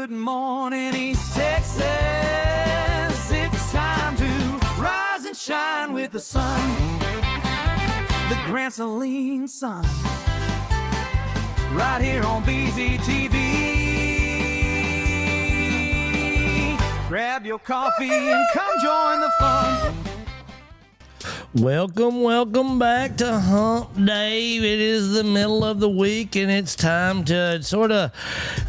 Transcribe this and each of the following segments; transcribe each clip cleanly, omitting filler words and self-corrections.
Good morning, East Texas. It's time to rise and shine with the sun. The Grant Saline Sun. Right here on BZTV. Grab your coffee and come join the fun. Welcome back to Hump Day. It is the middle of the week, and it's time to sort of,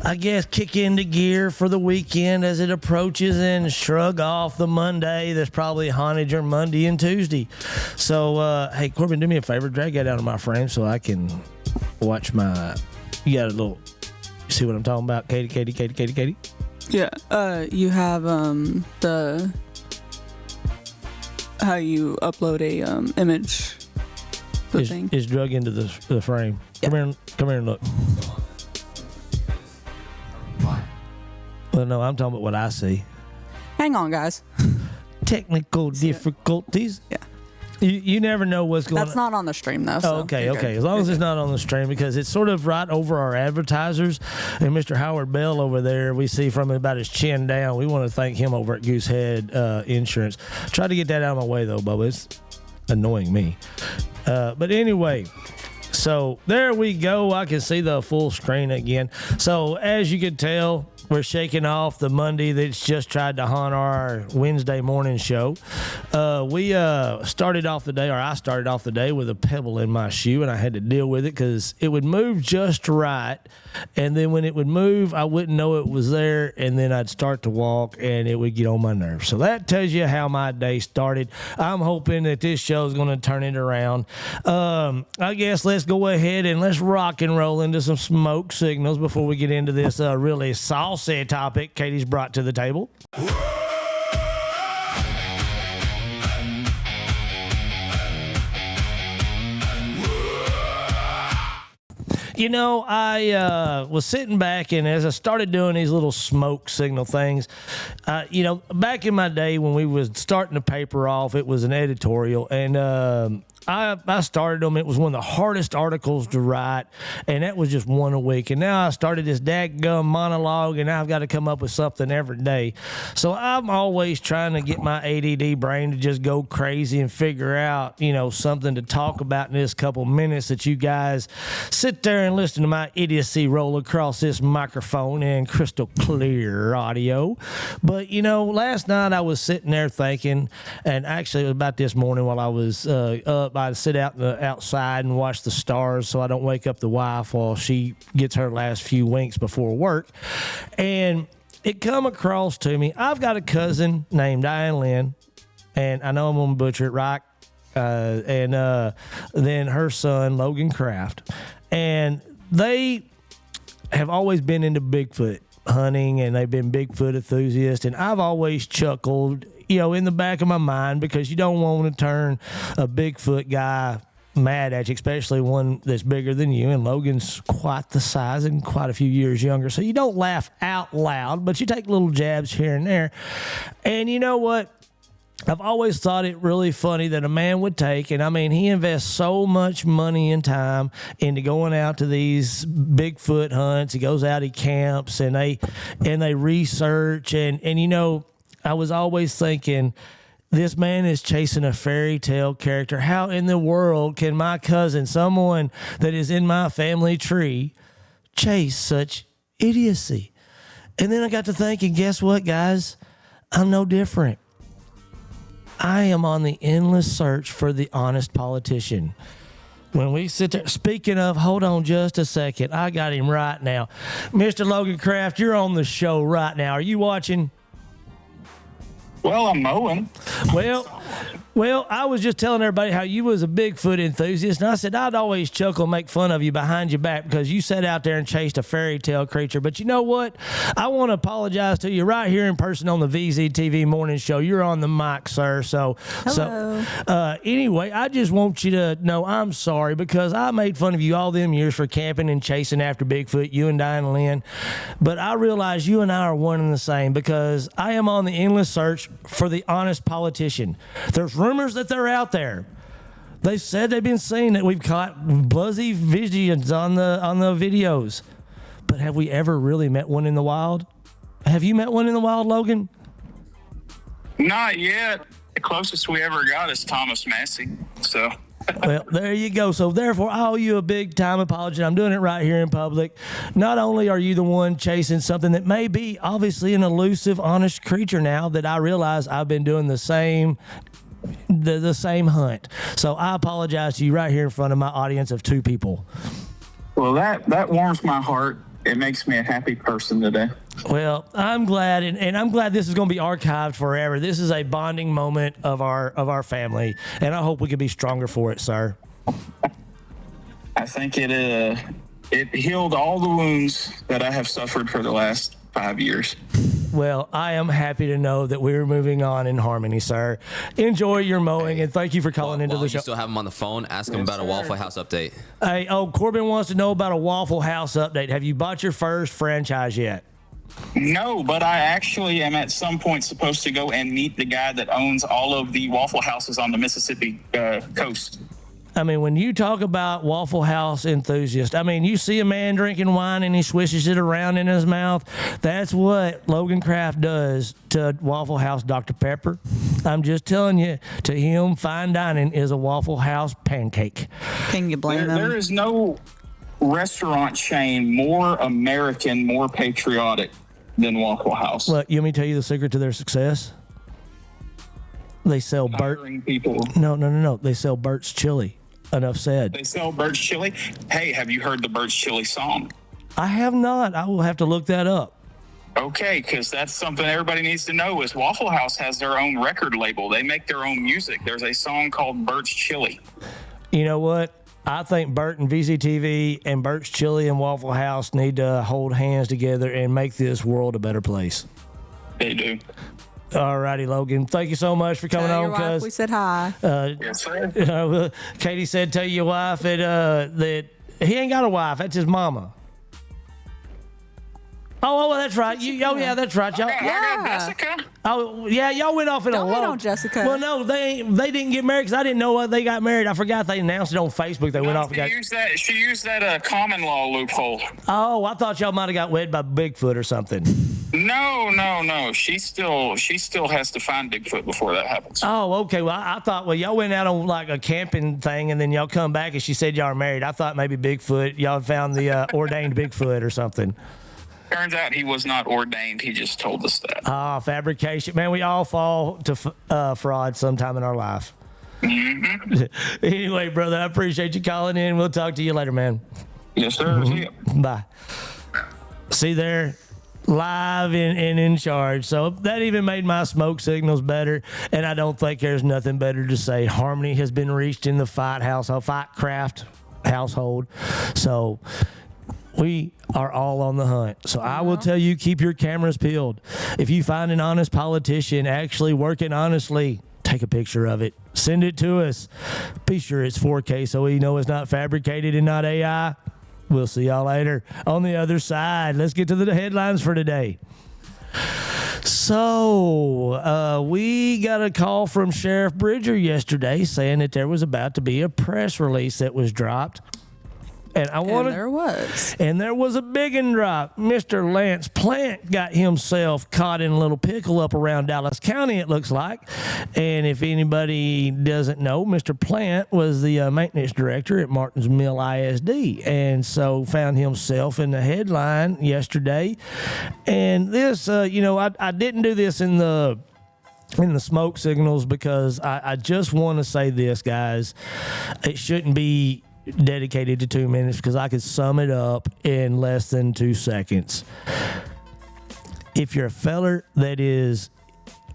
I guess, kick into gear for the weekend as it approaches and shrug off the Monday that's probably haunted your Monday and Tuesday. So, hey, Corbin, do me a favor. Drag that out of my frame so I can watch my... You got a little... See what I'm talking about? Katie? Yeah, you have the... how you upload a image thing. It's drug into the frame. Yep. Come here and look. Well, no, I'm talking about what I see. Hang on, guys. Technical difficulties. Yeah. You never know what's going on. That's not on the stream, though. So okay. As long as it's not on the stream, because it's sort of right over our advertisers. And Mr. Howard Bell over there, we see from about his chin down. We want to thank him over at Goosehead Insurance. Try to get that out of my way, though, Bubba. It's annoying me. But anyway, so there we go. I can see the full screen again. So as you can tell, we're shaking off the Monday that's just tried to haunt our Wednesday morning show. We started off the day, or I started off the day with a pebble in my shoe, and I had to deal with it because it would move just right. And then when it would move, I wouldn't know it was there, and then I'd start to walk, and it would get on my nerves. So that tells you how my day started. I'm hoping that this show is going to turn it around. I guess let's go ahead and let's rock and roll into some smoke signals before we get into this really saucy topic Katie's brought to the table. You know, I was sitting back, and as I started doing these little smoke signal things, back in my day when we was starting the paper off, it was an editorial, and I started them. It was one of the hardest articles to write, and that was just one a week. And now I started this dadgum monologue, and now I've got to come up with something every day. So I'm always trying to get my ADD brain to just go crazy and figure out, something to talk about in this couple minutes that you guys sit there and listen to my idiocy roll across this microphone and crystal clear audio. But, last night I was sitting there thinking, and actually it was about this morning while I was up, I'd sit out outside and watch the stars so I don't wake up the wife while she gets her last few winks before work. And it come across to me, I've got a cousin named Diane Lynn, and I know I'm going to butcher it, right? And then her son, Logan Kraft. And they have always been into Bigfoot hunting, and they've been Bigfoot enthusiasts. And I've always chuckled, in the back of my mind, because you don't want to turn a Bigfoot guy mad at you, especially one that's bigger than you. And Logan's quite the size and quite a few years younger. So you don't laugh out loud, but you take little jabs here and there. And you know what? I've always thought it really funny that a man would take, and I mean, he invests so much money and time into going out to these Bigfoot hunts. He goes out, he camps, and they research, and I was always thinking, this man is chasing a fairy tale character. How in the world can my cousin, someone that is in my family tree, chase such idiocy? And then I got to thinking, guess what, guys? I'm no different. I am on the endless search for the honest politician. When we sit there, speaking of, hold on just a second. I got him right now. Mr. Logan Kraft, you're on the show right now. Are you watching? Well, I'm mowing. Well, I was just telling everybody how you was a Bigfoot enthusiast, and I said I'd always chuckle and make fun of you behind your back because you sat out there and chased a fairy tale creature. But you know what? I want to apologize to you right here in person on the VZTV morning show. You're on the mic, sir. So anyway, I just want you to know I'm sorry because I made fun of you all them years for camping and chasing after Bigfoot, you and Diane Lynn. But I realize you and I are one and the same because I am on the endless search for the honest politician. There's rumors that they're out there. They said they've been saying that we've caught buzzy visions on the videos. But have we ever really met one in the wild? Have you met one in the wild, Logan? Not yet. The closest we ever got is Thomas Massey. So. Well, there you go. So therefore, I owe you a big time apology. I'm doing it right here in public. Not only are you the one chasing something that may be obviously an elusive, honest creature now that I realize I've been doing the same hunt. So I apologize to you right here in front of my audience of 2 people. Well, that warms my heart. It makes me a happy person today. Well, I'm glad, and I'm glad this is going to be archived forever. This is a bonding moment of our family, and I hope we can be stronger for it, sir. I think it healed all the wounds that I have suffered for the last 5 years. Well, I am happy to know that we're moving on in harmony, sir. Enjoy your mowing, and thank you for calling into the show. You still have him on the phone. Ask him about a Waffle House update. Hey, Corbin wants to know about a Waffle House update. Have you bought your first franchise yet? No, but I actually am at some point supposed to go and meet the guy that owns all of the Waffle Houses on the Mississippi coast. I mean, when you talk about Waffle House enthusiast, I mean, you see a man drinking wine and he swishes it around in his mouth. That's what Logan Kraft does to Waffle House Dr. Pepper. I'm just telling you, to him, fine dining is a Waffle House pancake. Can you blame him? There is no restaurant chain more American, more patriotic than Waffle House. Look, you want me to tell you the secret to their success? They sell BERT. Hiring people. No. They sell BERT's chili. Enough said. They sell Bird's Chili. Hey, have you heard the Bird's Chili song? I have not. I will have to look that up. Okay, because that's something everybody needs to know is Waffle House has their own record label. They make their own music. There's a song called Bird's Chili. You know what? I think Bert and VCTV and Bert's Chili and Waffle House need to hold hands together and make this world a better place. They do. All righty, Logan. Thank you so much for coming Tell on. your wife we said hi. Yes, sir. Katie said, tell your wife that he ain't got a wife. That's his mama. Oh, that's right. Yeah, that's right. Y'all. I got Jessica. Oh, yeah, y'all went off in Don't a hate low. on Jessica. Well, no, they didn't get married because I didn't know what they got married. I forgot they announced it on Facebook. They went off and got. She used that common law loophole. Oh, I thought y'all might have got wed by Bigfoot or something. No. She still has to find Bigfoot before that happens. Oh, okay. Well, I thought, y'all went out on like a camping thing and then y'all come back and she said y'all are married. I thought maybe Bigfoot, y'all found the ordained Bigfoot or something. Turns out he was not ordained. He just told us that. Fabrication. Man, we all fall to fraud sometime in our life. Mm-hmm. Anyway, brother, I appreciate you calling in. We'll talk to you later, man. Yes, sir. See ya. Bye. See there? Live and in charge. So that even made my smoke signals better. And I don't think there's nothing better to say. Harmony has been reached in the FITE household, FITE Craft household. So we are all on the hunt. So I will tell you, keep your cameras peeled. If you find an honest politician actually working honestly, take a picture of it. Send it to us. Be sure it's 4K so we know it's not fabricated and not AI. We'll see y'all later on the other side. Let's get to the headlines for today. So, we got a call from Sheriff Bridger yesterday saying that there was about to be a press release that was dropped. And there was a big one drop. Mr. Lance Plant got himself caught in a little pickle up around Dallas County, it looks like. And if anybody doesn't know, Mr. Plant was the maintenance director at Martins Mill ISD, and so found himself in the headline yesterday. And this, I didn't do this in the smoke signals because I just want to say this, guys. It shouldn't be dedicated to 2 minutes because I could sum it up in less than 2 seconds. If you're a feller that is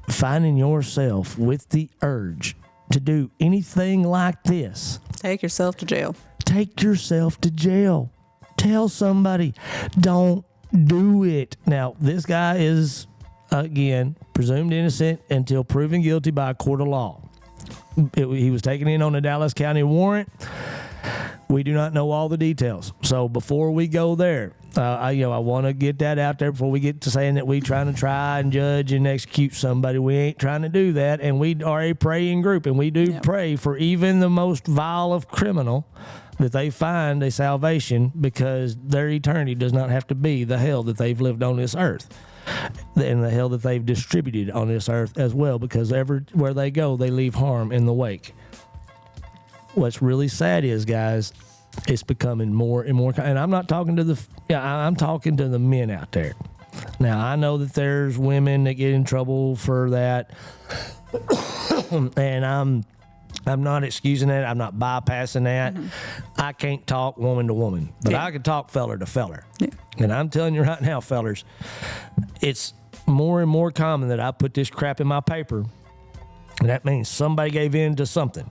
finding yourself with the urge to do anything like this, Take yourself to jail. Take yourself to jail. Tell somebody, don't do it. Now, this guy is, again, presumed innocent until proven guilty by a court of law. He was taken in on a Dallas County warrant. We do not know all the details. So before we go there, I want to get that out there before we get to saying that we trying to try and judge and execute somebody. We ain't trying to do that. And we are a praying group, and we do pray for even the most vile of criminal that they find a salvation, because their eternity does not have to be the hell that they've lived on this earth. and the hell that they've distributed on this earth as well, because everywhere they go, they leave harm in the wake. What's really sad is, guys, it's becoming more and more, and I'm not talking to I'm talking to the men out there. Now, I know that there's women that get in trouble for that, and I'm not excusing that. I'm not bypassing that. I can't talk woman to woman, but I can talk feller to feller. Yeah. And I'm telling you right now, fellers, it's more and more common that I put this crap in my paper, and that means somebody gave in to something.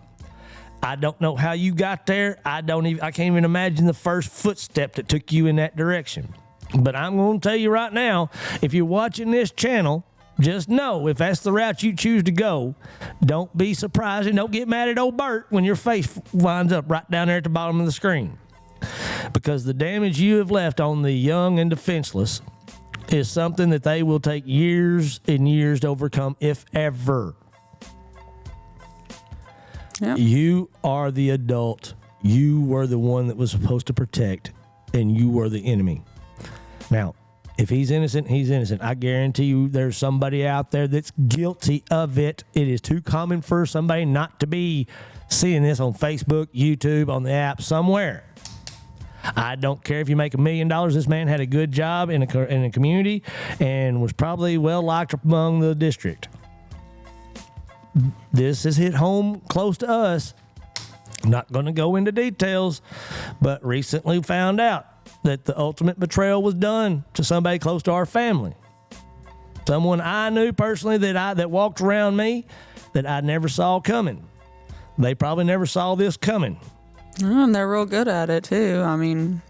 I don't know how you got there. I can't even imagine the first footstep that took you in that direction. But I'm going to tell you right now, if you're watching this channel, just know if that's the route you choose to go, don't be surprised and don't get mad at old Bert when your face winds up right down there at the bottom of the screen. Because the damage you have left on the young and defenseless is something that they will take years and years to overcome, if ever. Yep. You are the adult. You were the one that was supposed to protect, and you were the enemy. Now, if he's innocent, he's innocent. I guarantee you there's somebody out there that's guilty of it. It is too common for somebody not to be seeing this on Facebook, YouTube, on the app, somewhere. I don't care if you make $1 million. This man had a good job in a community and was probably well liked among the district. This has hit home close to us. I'm not going to go into details, but recently found out that the ultimate betrayal was done to somebody close to our family. Someone I knew personally that walked around me that I never saw coming. They probably never saw this coming. And they're real good at it too. I mean,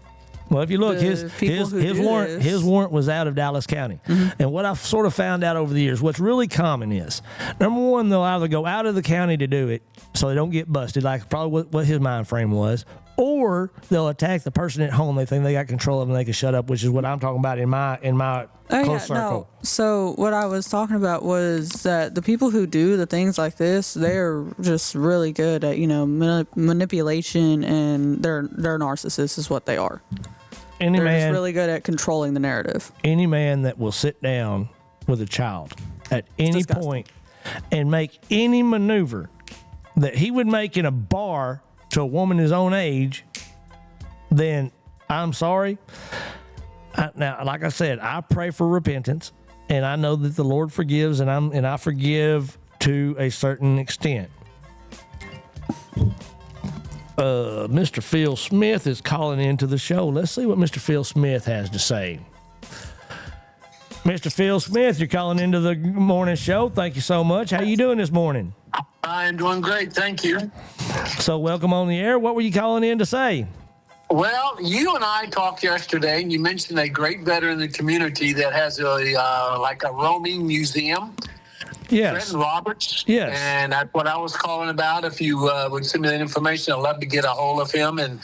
well, if you look, his warrant was out of Dallas County. Mm-hmm. And what I've sort of found out over the years, what's really common is, number one, they'll either go out of the county to do it so they don't get busted, like probably what his mind frame was, or they'll attack the person at home they think they got control of and they can shut up, which is what I'm talking about in my close circle. No. So what I was talking about was that the people who do the things like this, they're just really good at, manipulation, and they're narcissists is what they are. They're just really good at controlling the narrative. Any man that will sit down with a child at any point and make any maneuver that he would make in a bar to a woman his own age, then I'm sorry. Now, like I said, I pray for repentance, and I know that the Lord forgives, and I forgive to a certain extent. Mr. Phil Smith is calling into the show. Let's see what Mr. Phil Smith has to say. Mr. Phil Smith, you're calling into the morning show. Thank you so much. How you doing this morning? I'm doing great, thank you. So welcome on the air. What were you calling in to say? Well, you and I talked yesterday, and you mentioned a great veteran in the community that has a roaming museum. Yes. Trenton Roberts. Yes. And that's what I was calling about. If you would send me that information, I'd love to get a hold of him and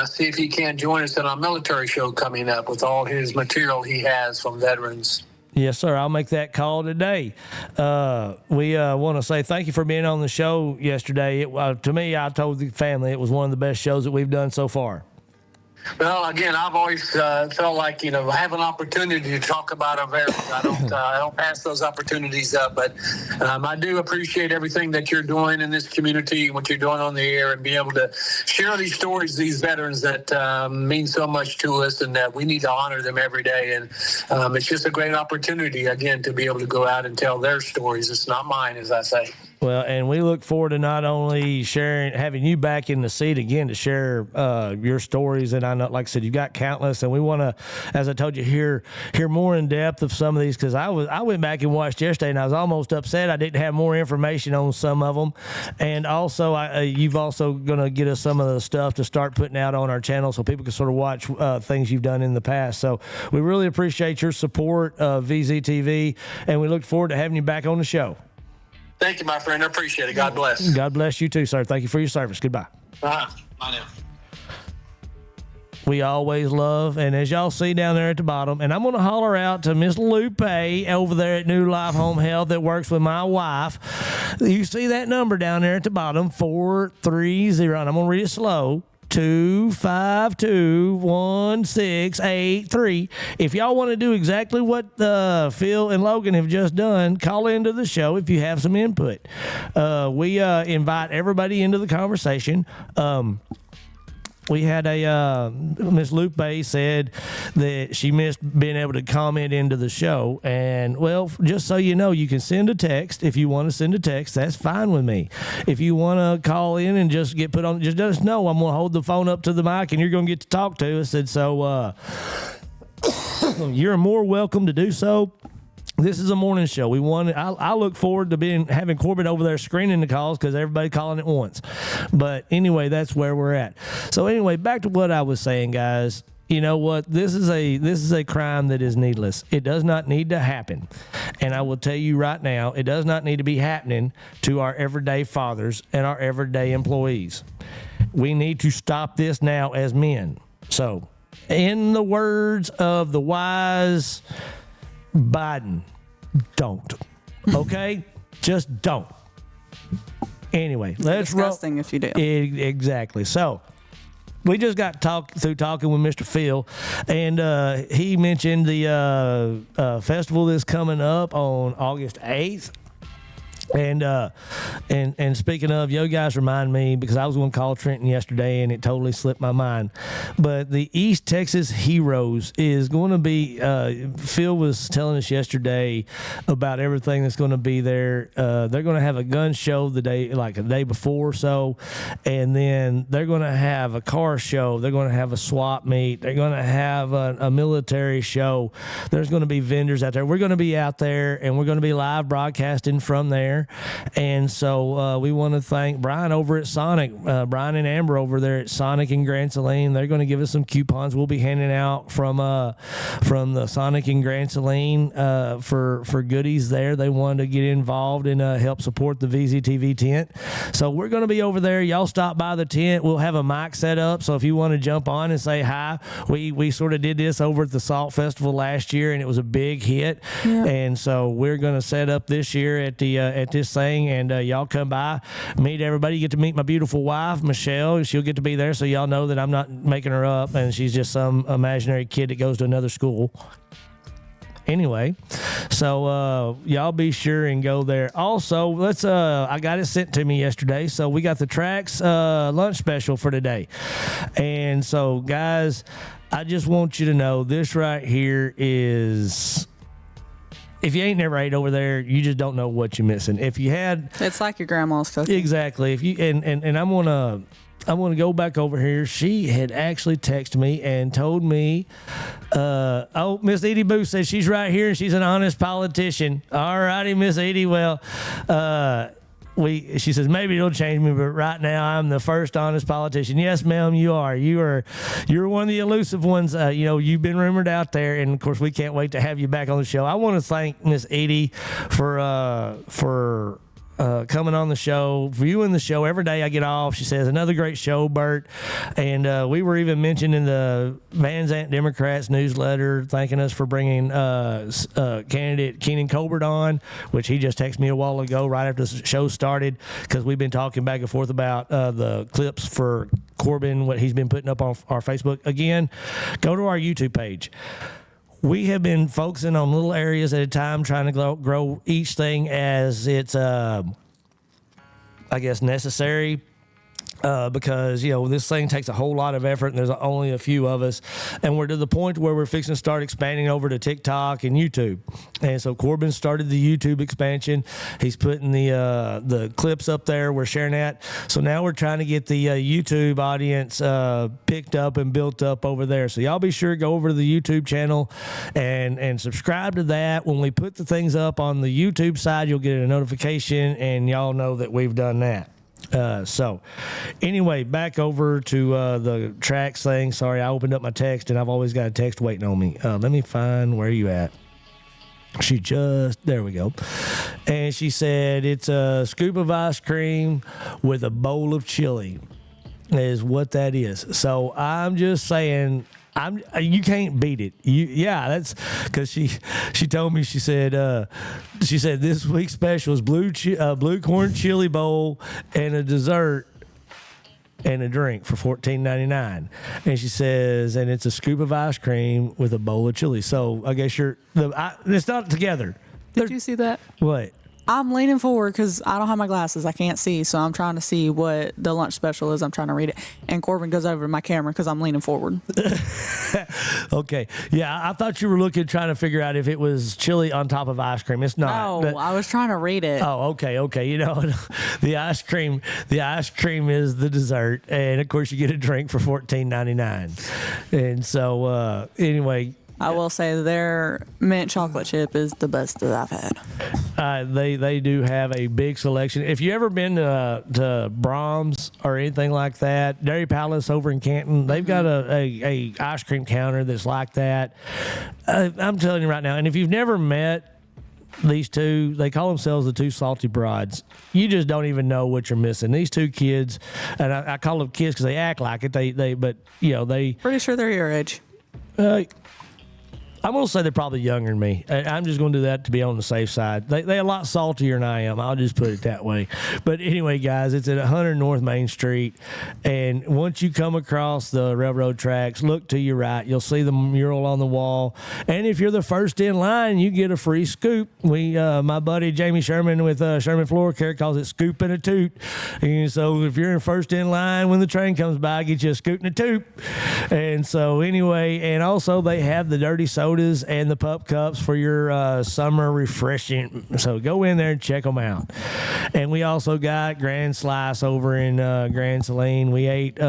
see if he can join us in our military show coming up with all his material he has from veterans. Yes, sir. I'll make that call today. We want to say thank you for being on the show yesterday. To me, I told the family it was one of the best shows that we've done so far. Well, again, I've always felt like, I have an opportunity to talk about our veterans. I don't pass those opportunities up, but I do appreciate everything that you're doing in this community, what you're doing on the air, and being able to share these stories, these veterans that mean so much to us, and that we need to honor them every day. And it's just a great opportunity, again, to be able to go out and tell their stories. It's not mine, as I say. Well, and we look forward to not only having you back in the seat again to share your stories, and I know, like I said, you've got countless, and we want to, as I told you, hear more in depth of some of these, because I went back and watched yesterday, and I was almost upset I didn't have more information on some of them, and also you've also going to get us some of the stuff to start putting out on our channel so people can sort of watch things you've done in the past. So we really appreciate your support of VZTV, and we look forward to having you back on the show. Thank you, my friend. I appreciate it. God bless. God bless you too, sir. Thank you for your service. Goodbye. Bye now. We always love, and as y'all see down there at the bottom, and I'm going to holler out to Miss Lupe over there at New Life Home Health that works with my wife. You see that number down there at the bottom, 430, and I'm going to read it slow, 252-1683. If y'all want to do exactly what Phil and Logan have just done, call into the show if you have some input. We invite everybody into the conversation. We had Miss Lupe said that she missed being able to comment into the show. And, well, just so you know, you can send a text. If you want to send a text, that's fine with me. If you want to call in and just get put on, just let us know. I'm going to hold the phone up to the mic and you're going to get to talk to us. And so you're more welcome to do so. This is a morning show. I look forward to having Corbett over there screening the calls because everybody calling at once. But anyway, that's where we're at. So anyway, back to what I was saying, guys. You know what? This is a crime that is needless. It does not need to happen. And I will tell you right now, it does not need to be happening to our everyday fathers and our everyday employees. We need to stop this now as men. So, in the words of the wise Biden, don't. Okay? Just don't. Anyway, let's roll. Disgusting if you do. Exactly. So, we just got through talking with Mr. Phil, and he mentioned the festival that's coming up on August 8th. And speaking of, you guys remind me, because I was going to call Trenton yesterday and it totally slipped my mind. But the East Texas Heroes is going to be, Phil was telling us yesterday about everything that's going to be there. They're going to have a gun show the day before or so. And then they're going to have a car show. They're going to have a swap meet. They're going to have a military show. There's going to be vendors out there. We're going to be out there and we're going to be live broadcasting from there. And so we want to thank Brian over at Sonic, Brian and Amber over there at Sonic in Grand Saline. They're going to give us some coupons we'll be handing out from the Sonic in Grand Saline for goodies there. They wanted to get involved and help support the VZTV tent. So we're going to be over there. Y'all stop by the tent. We'll have a mic set up. So if you want to jump on and say hi, we sort of did this over at the Salt Festival last year, and it was a big hit. Yeah. And so we're going to set up this year at this thing, and y'all come by, meet everybody. You get to meet my beautiful wife, Michelle. She'll get to be there, so y'all know that I'm not making her up, and she's just some imaginary kid that goes to another school. Anyway, so y'all be sure and go there. Also, let's I got it sent to me yesterday, so we got the Tracks lunch special for today. And so, guys, I just want you to know this right here is... If you ain't never ate over there, you just don't know what you're missing. If you had, it's like your grandma's cooking. Exactly. If you and I'm gonna go back over here. She had actually texted me and told me, Miss Edie Booth said she's right here and she's an honest politician. All righty, Miss Edie. Well, she says maybe it'll change me, but right now I'm the first honest politician. Yes, ma'am, you are. You're one of the elusive ones. You've been rumored out there, and of course we can't wait to have you back on the show. I want to thank Miss Edie for coming on the show, viewing the show every day I get off. She says, another great show, Bert. And we were even mentioned in the Van Zant Democrats newsletter, thanking us for bringing candidate Keenan Colbert on, which he just texted me a while ago right after the show started, because we've been talking back and forth about the clips for Corbin, what he's been putting up on our Facebook. Again, go to our YouTube page. We have been focusing on little areas at a time, trying to grow each thing as it's, necessary. Because, this thing takes a whole lot of effort and there's only a few of us. And we're to the point where we're fixing to start expanding over to TikTok and YouTube. And so Corbin started the YouTube expansion. He's putting the clips up there. We're sharing that. So now we're trying to get the YouTube audience picked up and built up over there. So y'all be sure to go over to the YouTube channel and subscribe to that. When we put the things up on the YouTube side, you'll get a notification and y'all know that we've done that. So anyway, back over to the Tracks thing. Sorry, I opened up my text and I've always got a text waiting on me. Let me find where you at. There we go. And she said it's a scoop of ice cream with a bowl of chili is what that is. So I'm just saying, you can't beat it. That's because she told me, she said this week's special is blue corn chili bowl and a dessert and a drink for $14.99. And she says, and it's a scoop of ice cream with a bowl of chili. So I guess it's not together. Did you see that? What? I'm leaning forward because I don't have my glasses. I can't see, so I'm trying to see what the lunch special is. I'm trying to read it. And Corbin goes over to my camera because I'm leaning forward. Okay. Yeah, I thought you were trying to figure out if it was chili on top of ice cream. It's not. No, I was trying to read it. Oh, okay. You know, the ice cream is the dessert, and of course you get a drink for $14.99. And so anyway. I will say their mint chocolate chip is the best that I've had. They do have a big selection. If you ever been to Brahms or anything like that, Dairy Palace over in Canton, they've got a ice cream counter that's like that. I'm telling you right now, and if you've never met these two, they call themselves the two salty broads. You just don't even know what you're missing. These two kids, and I call them kids because they act like it. But they Pretty sure they're your age. I'm going to say they're probably younger than me. I'm just going to do that to be on the safe side. They're a lot saltier than I am. I'll just put it that way. But anyway, guys, it's at 100 North Main Street. And once you come across the railroad tracks, look to your right. You'll see the mural on the wall. And if you're the first in line, you get a free scoop. My buddy Jamie Sherman with Sherman Floor Care calls it scoop and a toot. And so if you're first in line when the train comes by, get you a scoot and a toot. And so anyway, and also they have the dirty sodas and the pup cups for your summer refreshing. So go in there and check them out. And we also got Grand Slice over in Grand Saline. We ate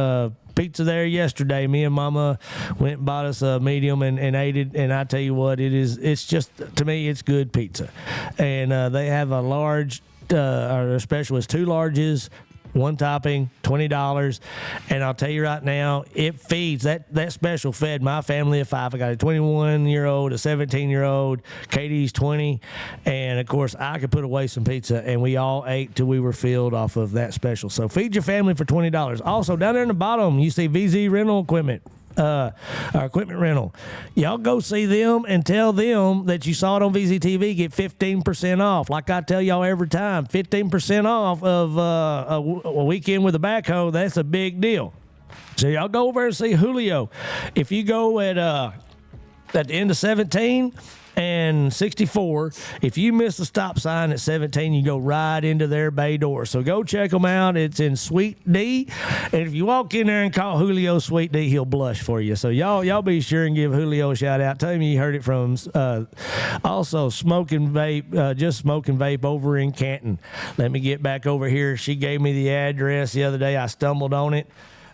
pizza there yesterday. Me and Mama went and bought us a medium and ate it. And I tell you what, it's just, to me, it's good pizza. And they have a large, their special is 2 larges, 1 topping, $20. And I'll tell you right now, it feeds. That special fed my family of 5. I got a 21-year-old, a 17-year-old, Katie's 20. And, of course, I could put away some pizza, and we all ate till we were filled off of that special. So feed your family for $20. Also, down there in the bottom, you see VZ Rental Equipment. Our equipment rental. Y'all go see them and tell them that you saw it on VZTV. Get 15% off. Like I tell y'all every time, 15% off of a weekend with a backhoe. That's a big deal. So y'all go over and see Julio. If you go at the end of 17 and 64, if you miss the stop sign at 17, you go right into their bay door. So go check them out. It's in Suite D. And if you walk in there and call Julio Suite D, he'll blush for you. So y'all be sure and give Julio a shout out. Tell him you heard it from also Smoking Vape, Just Smoking Vape over in Canton. Let me get back over here. She gave me the address the other day. I stumbled on it.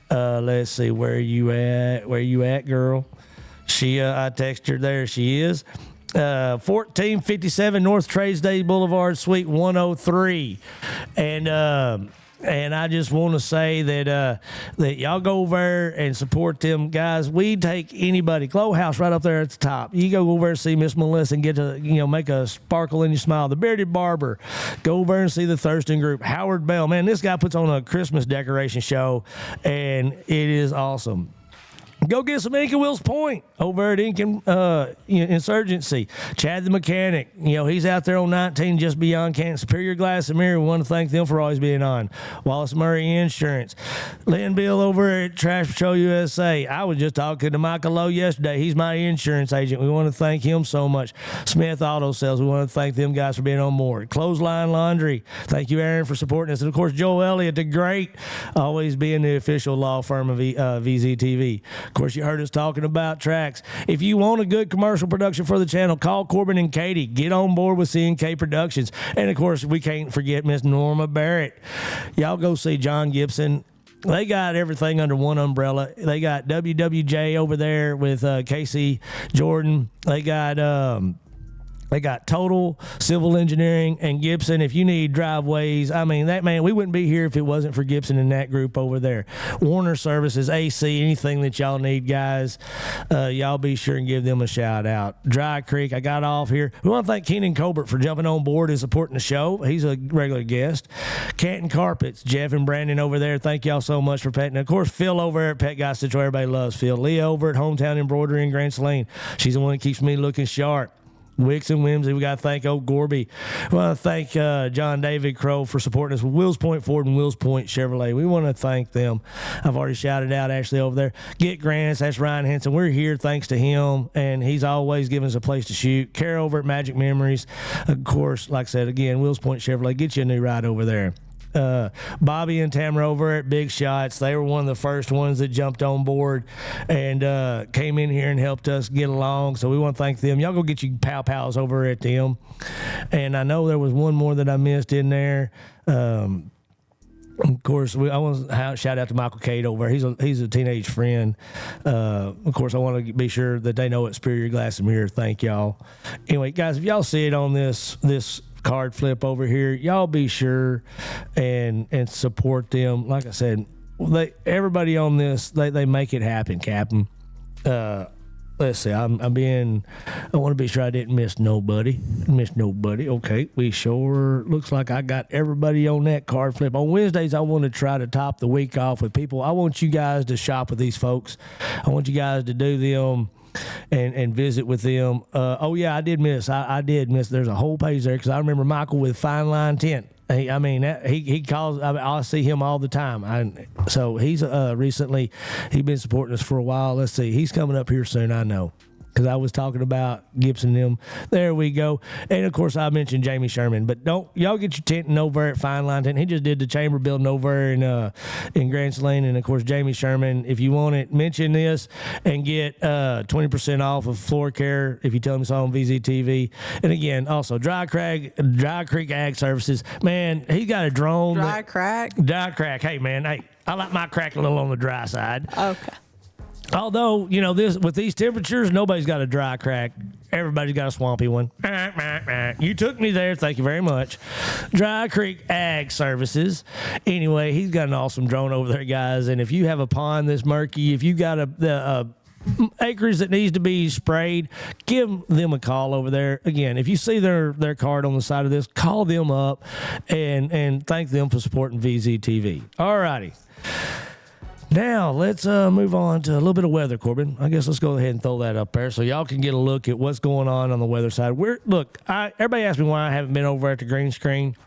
Let's see, where you at, girl? I texted her. There she is. 1457 North Tradesday Boulevard, Suite 103. And I just want to say that y'all go over there and support them guys. We take anybody. Glow House right up there at the top. You go over and see Miss Melissa and get to make a sparkle in your smile. The Bearded Barber. Go over and see the Thurston Group. Howard Bell. Man, this guy puts on a Christmas decoration show, and it is awesome. Go get some Ink and Will's Point over at Ink and Insurgency. Chad the Mechanic, he's out there on 19 just beyond Canton. Superior Glass and Mirror, we want to thank them for always being on. Wallace Murray Insurance. Lynn Bill over at Trash Patrol USA. I was just talking to Michael Lowe yesterday. He's my insurance agent. We want to thank him so much. Smith Auto Sales, we want to thank them guys for being on board. Clothesline Laundry, thank you, Aaron, for supporting us. And, of course, Joel Elliott, the great, always being the official law firm of VZTV. Of course, you heard us talking about tracks. If you want a good commercial production for the channel, call Corbin and Katie. Get on board with C&K Productions. And, of course, we can't forget Miss Norma Barrett. Y'all go see John Gibson. They got everything under one umbrella. They got WWJ over there with Casey Jordan. They got Total Civil Engineering and Gibson. If you need driveways, we wouldn't be here if it wasn't for Gibson and that group over there. Warner Services, AC, anything that y'all need, guys, y'all be sure and give them a shout out. Dry Creek, I got off here. We want to thank Keenan Colbert for jumping on board and supporting the show. He's a regular guest. Canton Carpets, Jeff and Brandon over there. Thank y'all so much for petting. Of course, Phil over there at Pet Guy Central. Everybody loves Phil. Leah over at Hometown Embroidery in Grand Saline. She's the one that keeps me looking sharp. Wicks and Whimsy. We got to thank old Gorby. We want to thank John David Crow for supporting us with Wills Point Ford and Wills Point Chevrolet. We want to thank them. I've already shouted out Ashley over there. Get Grants, that's Ryan Henson. We're here thanks to him, and he's always giving us a place to shoot. Care over at Magic Memories. Of course, like I said, again, Wills Point Chevrolet. Get you a new ride over there. Bobby and Tamara over at Big Shots. They were one of the first ones that jumped on board and came in here and helped us get along. So we want to thank them. Y'all go get you pals over at them. And I know there was one more that I missed in there. Of course, I want to shout out to Michael Cade over. He's a teenage friend. Of course, I want to be sure that they know it's Superior Glass and Mirror. Thank y'all. Anyway, guys, if y'all see it on this card flip over here, y'all be sure and support them. Like I said, everybody on this, they make it happen, Captain. Let's see, I want to be sure I didn't miss nobody. Okay, we sure looks like I got everybody on that card flip. On Wednesdays, I want to try to top the week off with people. I want you guys to shop with these folks. I want you guys to do them and visit with them. I did miss. I did miss. There's a whole page there because I remember Michael with Fine Line Tint. He calls. I see him all the time. So he's recently he's been supporting us for a while. Let's see. He's coming up here soon. I know. Because I was talking about Gibson and them. There we go. And, of course, I mentioned Jamie Sherman. But y'all get your tenting over at Fine Line Tent. He just did the chamber building over in Grants Lane. And, of course, Jamie Sherman, if you want it, mention this and get 20% off of floor care if you tell him it's on VZTV. And, again, also, Dry Creek Ag Services. Man, he got a drone. Dry crack? Dry crack. Hey, man, I like my crack a little on the dry side. Okay. Although, with these temperatures, nobody's got a dry crack. Everybody's got a swampy one. You took me there. Thank you very much. Dry Creek Ag Services. Anyway, he's got an awesome drone over there, guys. And if you have a pond that's murky, if you got a acres that needs to be sprayed, give them a call over there. Again, if you see their card on the side of this, call them up and thank them for supporting VZTV. All righty. Now, let's move on to a little bit of weather, Corbin. I guess let's go ahead and throw that up there so y'all can get a look at what's going on the weather side. Everybody asks me why I haven't been over at the green screen.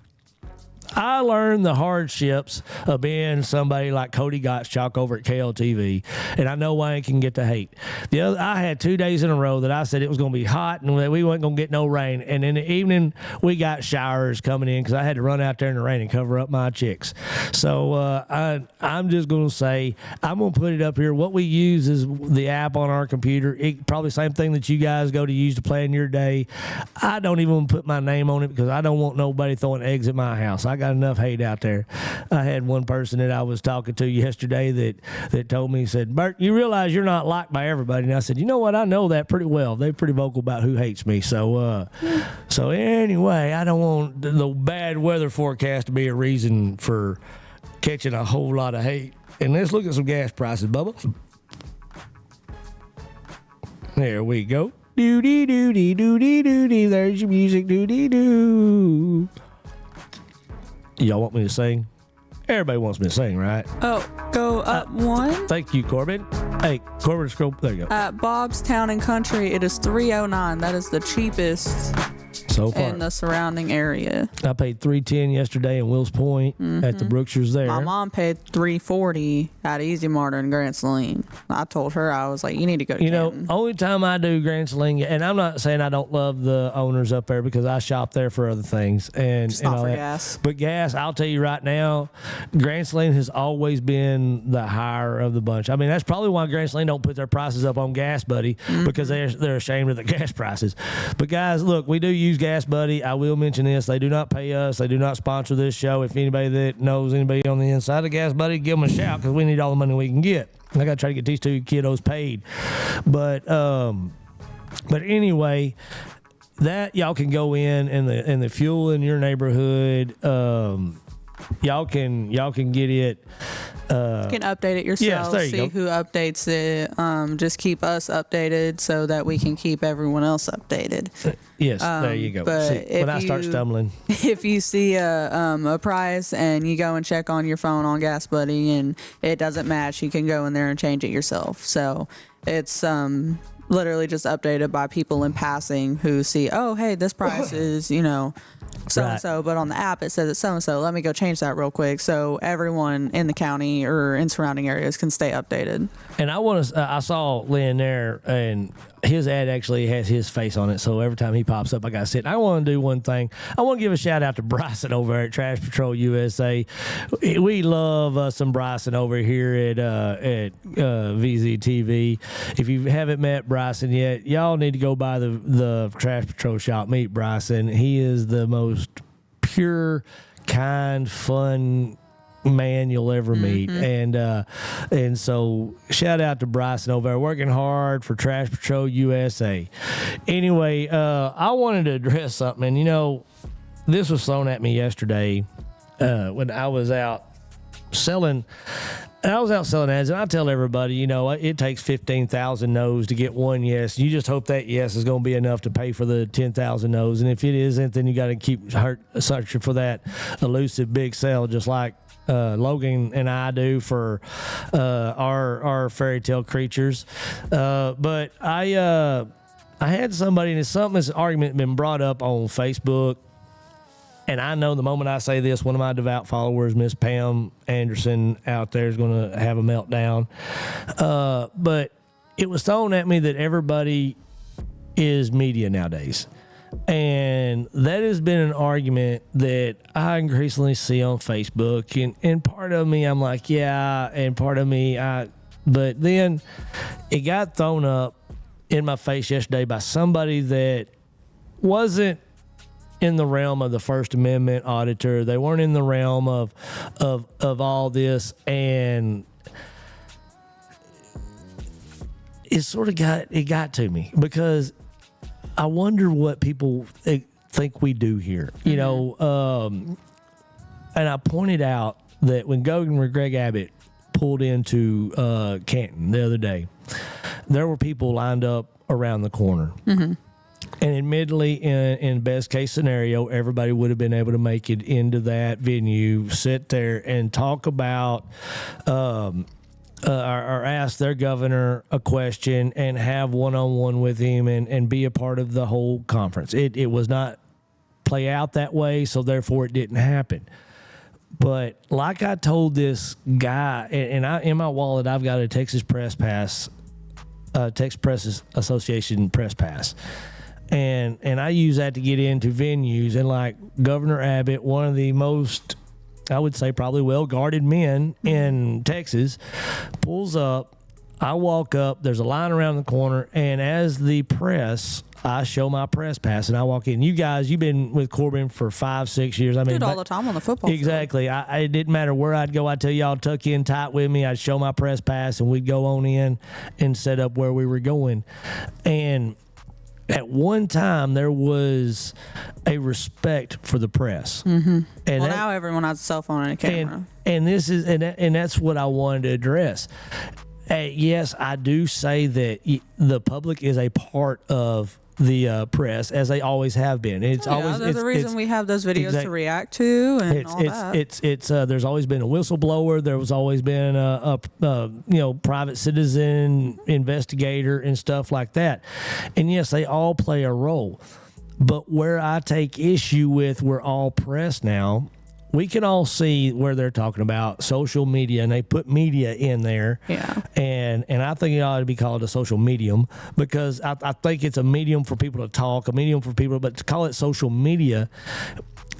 I learned the hardships of being somebody like Cody Gottschalk over at KLTV, and I know why he can get the hate. I had 2 days in a row that I said it was going to be hot and that we weren't going to get no rain, and in the evening we got showers coming in because I had to run out there in the rain and cover up my chicks. So I'm just going to say I'm going to put it up here. What we use is the app on our computer. Probably the same thing that you guys go to use to plan your day. I don't even put my name on it because I don't want nobody throwing eggs at my house. I got enough hate out there. I had one person that I was talking to yesterday that told me, he said, Bert, you realize you're not liked by everybody. And I said, you know what? I know that pretty well. They're pretty vocal about who hates me. So anyway, I don't want the bad weather forecast to be a reason for catching a whole lot of hate. And let's look at some gas prices, Bubba. There we go. Doo-dee, doo-dee, doo-dee, doo-dee. There's your music. Doo-dee, doo. Y'all want me to sing? Everybody wants me to sing, right? Oh, go up one. Thank you, Corbin. Hey, Corbin, scroll. There you go. At Bob's Town and Country, it is $3.09. That is the cheapest so far in the surrounding area. I paid $3.10 yesterday in Wills Point at the Brookshires there. My mom paid $3.40 at Easy Mart in Grants Lane. I told her, I was like, you need to go to Canton. Only time I do Grants Lane, and I'm not saying I don't love the owners up there because I shop there for other things. And Just not for gas. But gas, I'll tell you right now, Grants Lane has always been the higher of the bunch. I mean, that's probably why Grants Lane don't put their prices up on Gas Buddy because they're ashamed of the gas prices. But guys, look, we do use Gas Buddy. I will mention this. They do not pay us. They do not sponsor this show. If anybody that knows anybody on the inside of Gas Buddy, give them a shout because we need all the money we can get. I got to try to get these two kiddos paid. But anyway, that y'all can go in the fuel in your neighborhood. Y'all can get it. You can update it yourself. Yes, there you see go. who updates it. Just keep us updated so that we can keep everyone else updated. Yes, there you go. But See, when I start stumbling, if you see a price and you go and check on your phone on Gas Buddy and it doesn't match, you can go in there and change it yourself. So it's literally just updated by people in passing who see, oh, hey, this price is, so and so, but on the app it says it's so and so. Let me go change that real quick, so everyone in the county or in surrounding areas can stay updated. And I saw Lynn there, and his ad actually has his face on it. So every time he pops up, I got to sit. I want to do one thing. I want to give a shout out to Bryson over at Trash Patrol USA. We love some Bryson over here at VZTV. If you haven't met Bryson yet, y'all need to go by the Trash Patrol shop. Meet Bryson. He is the most pure, kind, fun man you'll ever meet. And so shout out to Bryson over there, working hard for Trash Patrol USA. Anyway, I wanted to address something, and this was thrown at me yesterday when I was out selling. And I was out selling ads, and I tell everybody, it takes 15,000 no's to get one yes. You just hope that yes is going to be enough to pay for the 10,000 no's. And if it isn't, then you got to keep searching for that elusive big sell, just like Logan and I do for our fairy tale creatures. But I had somebody, and it's something, this argument been brought up on Facebook. And I know the moment I say this, one of my devout followers, Miss Pam Anderson out there, is going to have a meltdown. But it was thrown at me that everybody is media nowadays. And that has been an argument that I increasingly see on Facebook. And part of me, I'm like, yeah. And part of me, but then it got thrown up in my face yesterday by somebody that wasn't in the realm of the First Amendment auditor. They weren't in the realm of all this, and it sort of got to me, because I wonder what people think we do here, and I pointed out that when Greg Abbott pulled into Canton the other day, there were people lined up around the corner. Mm-hmm. And admittedly, in best case scenario, everybody would have been able to make it into that venue, sit there and talk about or ask their governor a question and have one-on-one with him and be a part of the whole conference. It was not play out that way, so therefore it didn't happen. But like I told this guy, and in my wallet, I've got a Texas Press Pass, Texas Press Association Press Pass. And I use that to get into venues. And like Governor Abbott, one of the most, I would say, probably well-guarded men in Texas, pulls up. I walk up. There's a line around the corner. And as the press, I show my press pass and I walk in. You guys, you've been with Corbin for 5-6 years. I mean, all the time on the football field. Exactly. It didn't matter where I'd go. I'd tell y'all, tuck in tight with me. I'd show my press pass and we'd go on in and set up where we were going. And at one time, there was a respect for the press. Mm-hmm. And now everyone has a cell phone and a camera. And this is, and that's what I wanted to address. Yes, I do say that the public is a part of the press, as they always have been. It's always there's a reason we have those videos to react to, and all that. It's there's always been a whistleblower. There was always been a private citizen investigator and stuff like that. And yes, they all play a role. But where I take issue with, we're all press now. We can all see where they're talking about social media, and they put media in there. Yeah. And I think it ought to be called a social medium, because I think it's a medium for people to talk, a medium for people, but to call it social media,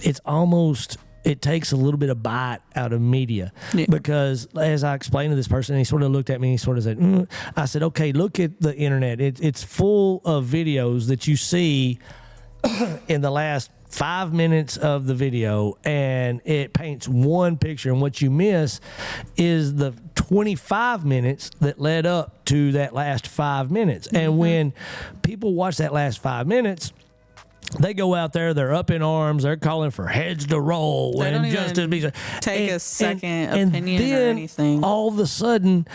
it's almost, it takes a little bit of bite out of media. Yeah. Because as I explained to this person, he sort of looked at me and he sort of said, I said, okay, look at the internet. It's full of videos that you see in the last 5 minutes of the video, and it paints one picture, and what you miss is the 25 minutes that led up to that last 5 minutes. Mm-hmm. And when people watch that last 5 minutes, they go out there, they're up in arms, they're calling for heads to roll, they and justice be take a second opinion then or anything. All of a sudden,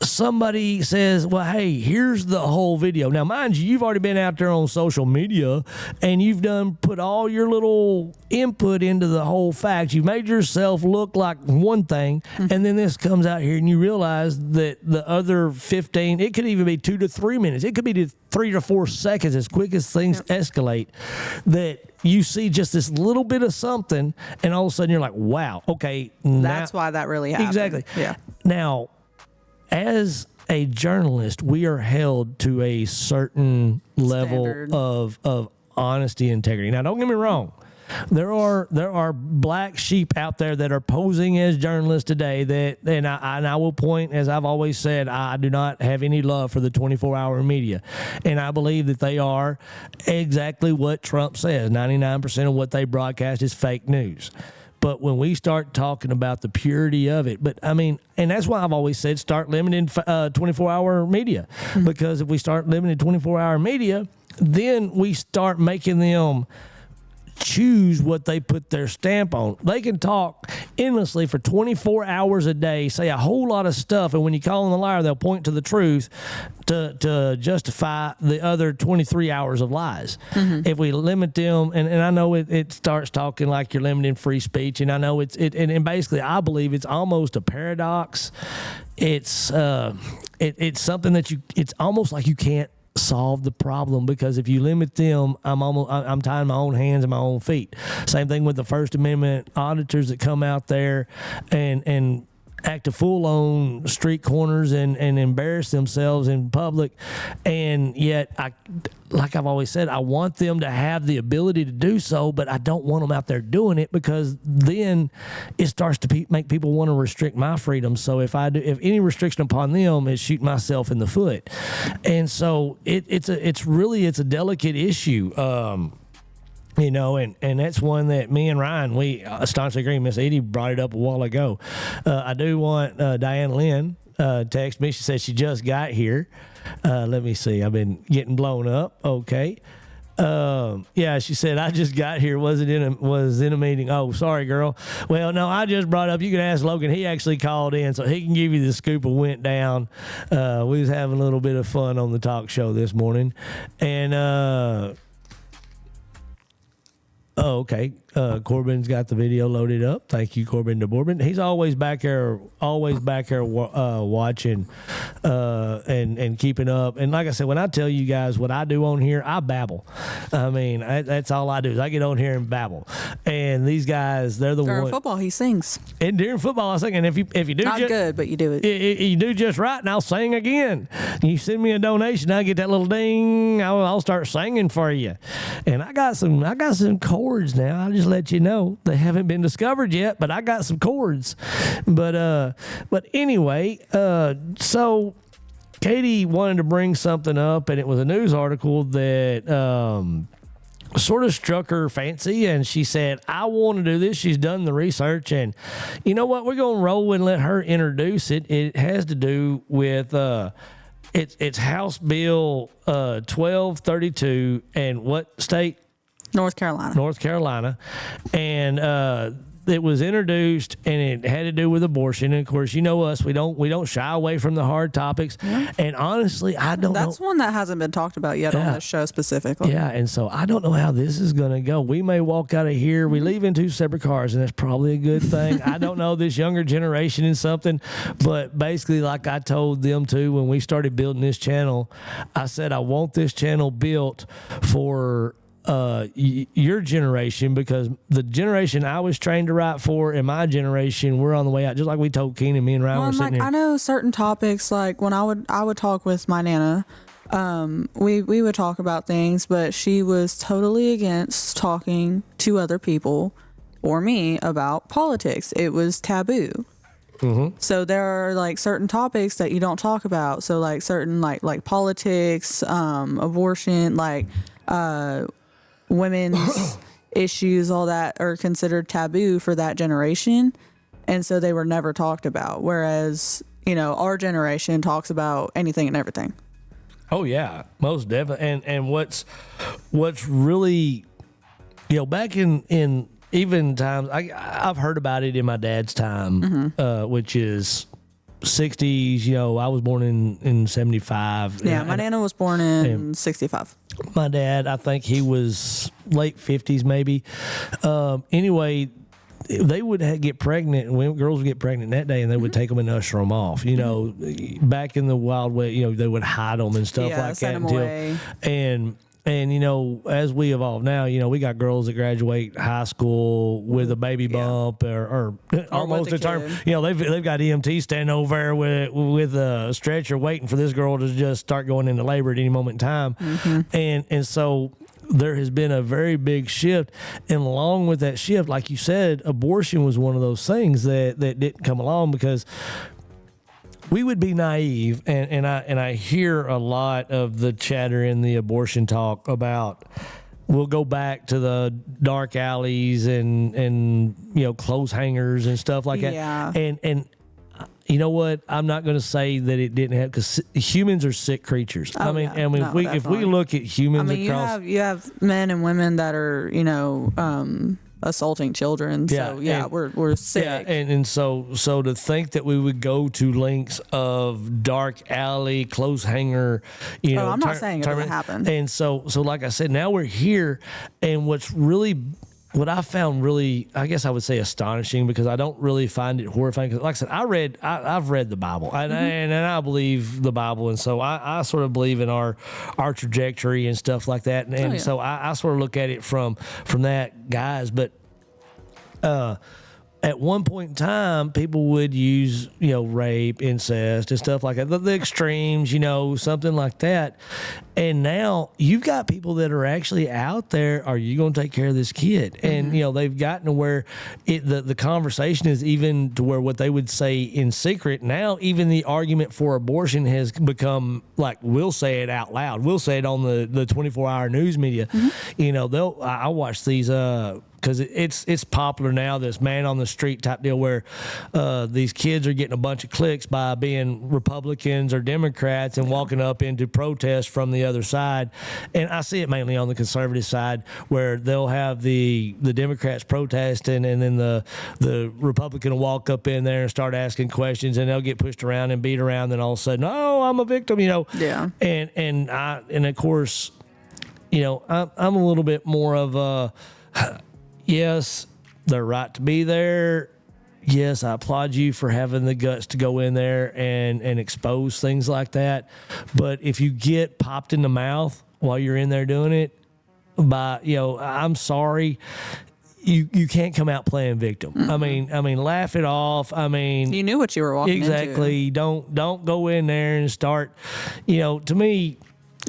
somebody says, well, hey, here's the whole video. Now, mind you, you've already been out there on social media and you've put all your little input into the whole facts. You've made yourself look like one thing. And then this comes out here and you realize that the other 15, it could even be 2 to 3 minutes. It could be 3 to 4 seconds as quick as things escalate, that you see just this little bit of something and all of a sudden you're like, wow, okay. That's why that really happened. Exactly. Yeah. Now, as a journalist, we are held to a certain Standard. level of honesty and integrity. Now, don't get me wrong. There are black sheep out there that are posing as journalists today and I will point, as I've always said, I do not have any love for the 24-hour media. And I believe that they are exactly what Trump says. 99% of what they broadcast is fake news. But when we start talking about the purity of it, and that's why I've always said start limiting 24-hour media. Because if we start limiting 24-hour media, then we start making them choose what they put their stamp on. They can talk endlessly for 24 hours a day, say a whole lot of stuff, and when you call them a liar, they'll point to the truth to justify the other 23 hours of lies. If we limit them, and I know it starts talking like you're limiting free speech, and I know and basically I believe it's almost a paradox. It's something that it's almost like you can't solve the problem, because if you limit them, I'm tying my own hands and my own feet. Same thing with the First Amendment auditors that come out there and act a fool on street corners and embarrass themselves in public. And yet, like I've always said, I want them to have the ability to do so, but I don't want them out there doing it, because then it starts to make people want to restrict my freedom. So if any restriction upon them is shooting myself in the foot. And so it's a delicate issue. And that's one that me and Ryan, we staunchly agree. Miss Edie brought it up a while ago. I do want Diane Lynn text me. She said she just got here. Let me see. I've been getting blown up. Okay. Yeah, she said, I just got here. Was in a meeting. Oh, sorry, girl. Well, no, I just brought up. You can ask Logan. He actually called in, so he can give you the scoop of went down. We was having a little bit of fun on the talk show this morning. And, oh, okay. Corbin's got the video loaded up. Thank you, Corbin DeBourbon. He's always back there watching and keeping up. And like I said, when I tell you guys what I do on here, I babble. That's all I do is I get on here and babble. And these guys, they're the ones. During football, he sings. And during football, I sing. And if you do not good, but you do it. You do just right, and I'll sing again. You send me a donation, I get that little ding. I'll start singing for you. And I got some chords now. I just let you know they haven't been discovered yet, but I got some chords. But anyway, so Katie wanted to bring something up, and it was a news article that sort of struck her fancy, and she said, I want to do this. She's done the research, and you know what? We're going to roll and let her introduce it. It has to do with it's House Bill 1232, and what state? North Carolina. And it was introduced, and it had to do with abortion. And of course, you know us, we don't shy away from the hard topics. Yeah. And honestly, I don't know. That's one that hasn't been talked about yet on this show specifically. Yeah, and so I don't know how this is going to go. We may walk out of here, we leave in 2 separate cars, and that's probably a good thing. I don't know this younger generation and something, but basically, like I told them too when we started building this channel, I said I want this channel built for your generation, because the generation I was trained to write for and my generation, we're on the way out, just like we told Keenan, me and Ryan were sitting here. I know certain topics, like when I would talk with my Nana, we would talk about things, but she was totally against talking to other people or me about politics. It was taboo. Mm-hmm. So there are like certain topics that you don't talk about. So like certain like politics, abortion, like women's issues, all that are considered taboo for that generation, and so they were never talked about, whereas our generation talks about anything and everything. Oh yeah, most definitely. And what's really back in even times, I've heard about it in my dad's time, which is 60s. You know, I was born in 75. Yeah, my nana was born in 65. My dad, I think he was late 50s maybe. Anyway, they would get pregnant, and girls would get pregnant that day, and they would take them and usher them off. You know, back in the Wild West, you know, they would hide them and stuff like send that. them away. And you know, as we evolve now, you know, we got girls that graduate high school with a baby bump or almost with a a term. kid. You know, they've got EMT standing over there with a stretcher waiting for this girl to just start going into labor at any moment in time. And so there has been a very big shift, and along with that shift, like you said, abortion was one of those things that didn't come along because we would be naive, and I hear a lot of the chatter in the abortion talk about we'll go back to the dark alleys and you know, clothes hangers and stuff like that. Yeah. And you know what? I'm not going to say that it didn't have, because humans are sick creatures. Oh, I mean, no, if we definitely. look at humans I mean, across, you have men and women that are, you know, assaulting children. So and- we're sick. yeah, and so to think that we would go to lengths of dark alley, clothes hanger, you know, I'm not saying it doesn't happen. And so like I said, now we're here, and what I found really, I guess I would say astonishing, because I don't really find it horrifying. 'Cause like I said, I've read the Bible, and I believe the Bible, and so I sort of believe in our trajectory and stuff like that, and so I sort of look at it from that, guys. But at one point in time, people would use, you know, rape, incest, and stuff like that, the extremes, you know, something like that. And now you've got people that are actually out there. Are you going to take care of this kid? And, you know, they've gotten to where the conversation is even to where what they would say in secret. Now, even the argument for abortion has become like, we'll say it out loud. We'll say it on the 24-hour news media. You know, I watch these, because it's popular now, this man on the street type deal, where these kids are getting a bunch of clicks by being Republicans or Democrats and walking up into protest from the other side. And I see it mainly on the conservative side, where they'll have the Democrats protesting, and then the Republican will walk up in there and start asking questions, and they'll get pushed around and beat around, and all of a sudden, oh, I'm a victim, you know. Yeah. And of course, you know, I'm a little bit more of a, yes, they're right to be there. Yes, I applaud you for having the guts to go in there and expose things like that. But if you get popped in the mouth while you're in there doing it, you know, I'm sorry, you can't come out playing victim. I mean, laugh it off. I mean, You knew what you were walking exactly. into. Don't go in there and start, you know, to me.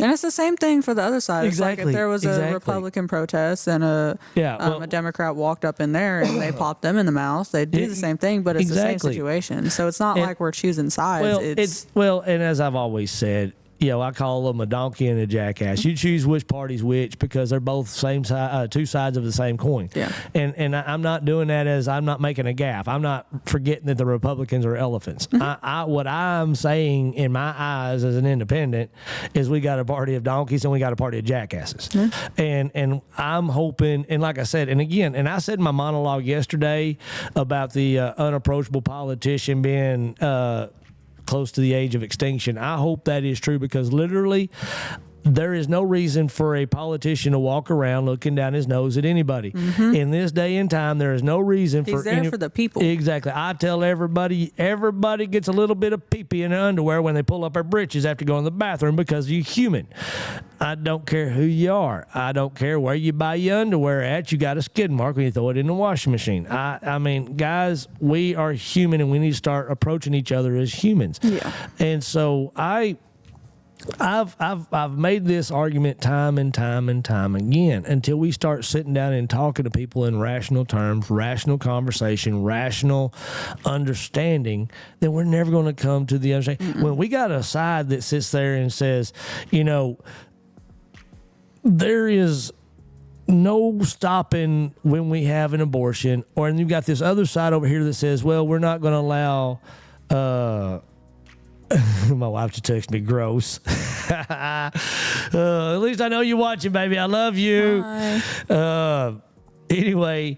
And it's the same thing for the other side. It's like Exactly, if there was a exactly. Republican protest and a Democrat walked up in there and they popped them in the mouth, they'd do the same thing, but it's the same Exactly. situation. So it's not like we're choosing sides. Well, and as I've always said, you know, I call them a donkey and a jackass. You choose which party's which, because they're both same side, two sides of the same coin. Yeah. And I'm not doing that as I'm not making a gaffe. I'm not forgetting that the Republicans are elephants. What I'm saying in my eyes as an independent is we got a party of donkeys and we got a party of jackasses. And I'm hoping, and like I said, and again, and I said in my monologue yesterday about the unapproachable politician being close to the age of extinction. I hope that is true, because literally there is no reason for a politician to walk around looking down his nose at anybody. In this day and time, there is no reason He's there for the people. Exactly. I tell everybody gets a little bit of pee-pee in their underwear when they pull up their britches after going to the bathroom, because you're human. I don't care who you are. I don't care where you buy your underwear at. You got a skid mark when you throw it in the washing machine. I mean, guys, we are human, and we need to start approaching each other as humans. Yeah. And so I've made this argument time and time and time again, until we start sitting down and talking to people in rational terms, rational conversation, rational understanding, then we're never going to come to the understanding. When we got a side that sits there and says, you know, there is no stopping when we have an abortion, and you've got this other side over here that says, well, we're not going to allow my wife just texted me, gross. At least I know you're watching, baby. I love you. Bye. Anyway,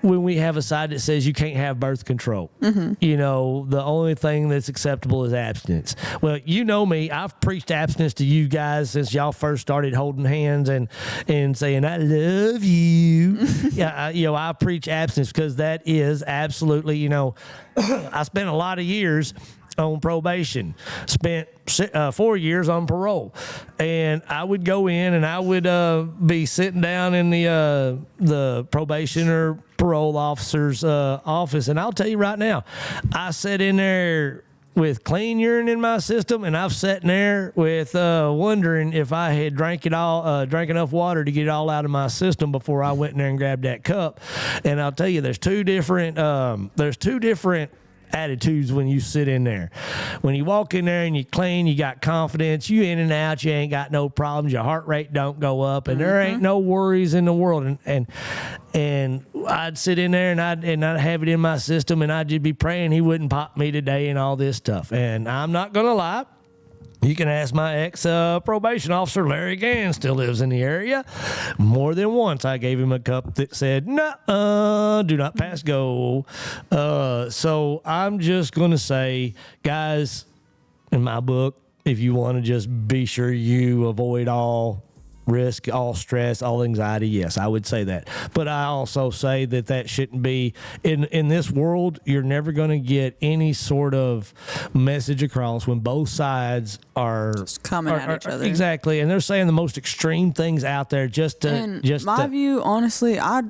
when we have a side that says you can't have birth control. You know, the only thing that's acceptable is abstinence. Well, you know me, I've preached abstinence to you guys since y'all first started holding hands and saying, I love you. I preach abstinence because that is absolutely, you know, I spent a lot of years on probation, spent 4 years on parole, and I would go in and I would be sitting down in the probation or parole officer's office, and I'll tell you right now, I sat in there with clean urine in my system, and I've sat in there with wondering if I had drank enough water to get it all out of my system before I went in there and grabbed that cup. And I'll tell you, there's two different attitudes when you sit in there. When you walk in there and you clean, you got confidence, you in and out, you ain't got no problems, your heart rate don't go up, and there ain't no worries in the world. And I'd sit in there and I'd have it in my system, and I'd just be praying he wouldn't pop me today and all this stuff. And I'm not gonna lie, you can ask my ex-probation officer, Larry Gann, still lives in the area. More than once, I gave him a cup that said, "Nuh-uh, do not pass go." So I'm just going to say, guys, in my book, if you want to just be sure you avoid all risk, all stress, all anxiety, yes, I would say that. But I also say that shouldn't be in this world. You're never going to get any sort of message across when both sides are just coming at each other. Exactly, and they're saying the most extreme things out there just to. My view, honestly, I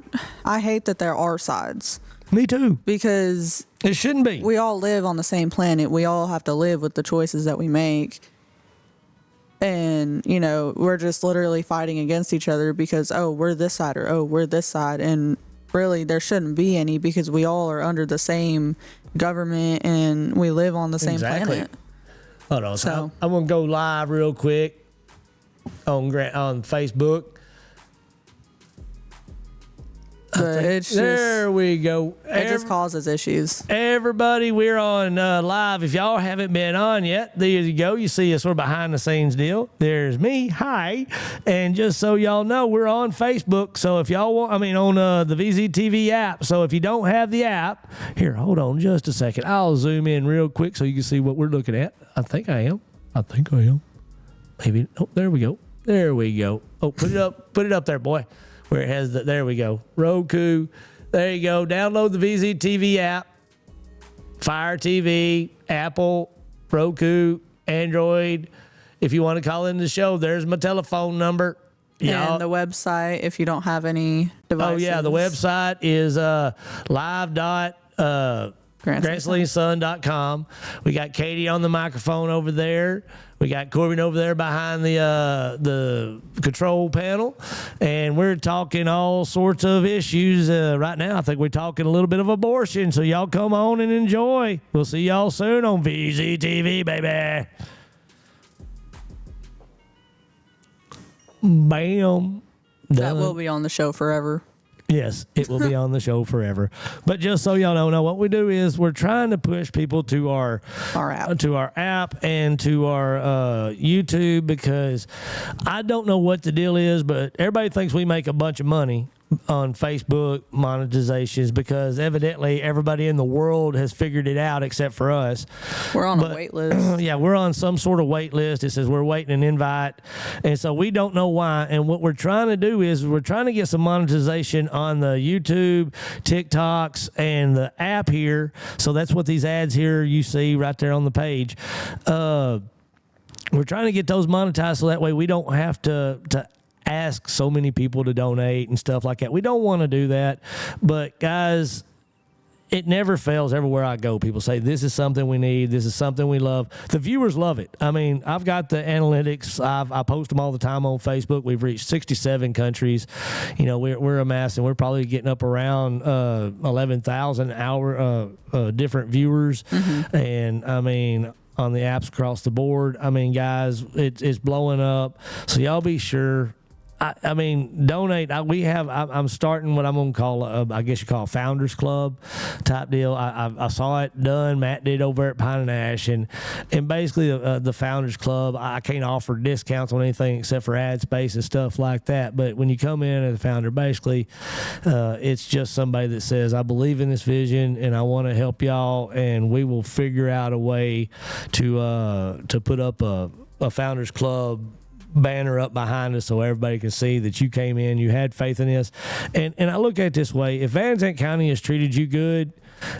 hate that there are sides. Me too. Because it shouldn't be. We all live on the same planet. We all have to live with the choices that we make. And, you know, we're just literally fighting against each other because, oh, we're this side or, oh, we're this side. And really, there shouldn't be any because we all are under the same government and we live on the same planet. Hold on. So I'm going to go live real quick on Facebook. But it's there we go. It just causes issues. Everybody, we're on live. If y'all haven't been on yet, there you go. You see a sort of behind the scenes deal. There's me. Hi. And just so y'all know, we're on Facebook. So if y'all want, on the VZTV app. So if you don't have the app, here, hold on just a second. I'll zoom in real quick so you can see what we're looking at. I think I am. Maybe. Oh, there we go. Oh, put it up there, boy. Where it has there we go. Roku. There you go. Download the VZTV app. Fire TV, Apple, Roku, Android. If you want to call in the show, there's my telephone number. And the website, if you don't have any devices. Oh, yeah. The website is live.GrantSalinSun.com. We got Katie on the microphone over there. We got Corbin over there behind the control panel, and we're talking all sorts of issues right now. I think we're talking a little bit of abortion, so y'all come on and enjoy. We'll see y'all soon on VZTV, baby. Bam. That will be on the show forever. Yes, it will be on the show forever. But just so y'all know, what we do is we're trying to push people to our app and to our YouTube, because I don't know what the deal is, but everybody thinks we make a bunch of money on Facebook monetizations because evidently everybody in the world has figured it out except for us. We're on a wait list. Yeah, we're on some sort of wait list. It says we're waiting an invite. And so we don't know why. And what we're trying to do is we're trying to get some monetization on the YouTube, TikToks, and the app here. So that's what these ads here you see right there on the page. We're trying to get those monetized so that way we don't have to ask so many people to donate and stuff like that. We don't want to do that. But guys, it never fails everywhere I go. People say, this is something we need. This is something we love. The viewers love it. I've got the analytics. I post them all the time on Facebook. We've reached 67 countries. You know, we're amassing. We're probably getting up around 11,000 different viewers. Mm-hmm. And on the apps across the board. Guys, it's blowing up. So y'all be sure I mean, donate. I'm starting what I'm going to call, I guess you call a Founders Club type deal. I saw it done. Matt did over at Pine and Ash. And basically, the Founders Club, I can't offer discounts on anything except for ad space and stuff like that. But when you come in as a founder, basically, it's just somebody that says, I believe in this vision and I want to help y'all. And we will figure out a way to put up a Founders Club banner up behind us so everybody can see that you came in, you had faith in this. And I look at it this way: if Van Zandt County has treated you good,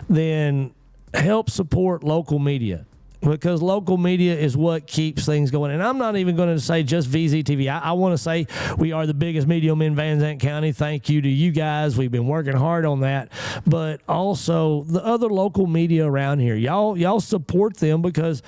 then help support local media, because local media is what keeps things going. And I'm not even going to say just VZTV. I want to say we are the biggest medium in Van Zandt County. Thank you to you guys. We've been working hard on that. But also the other local media around here, y'all support them, because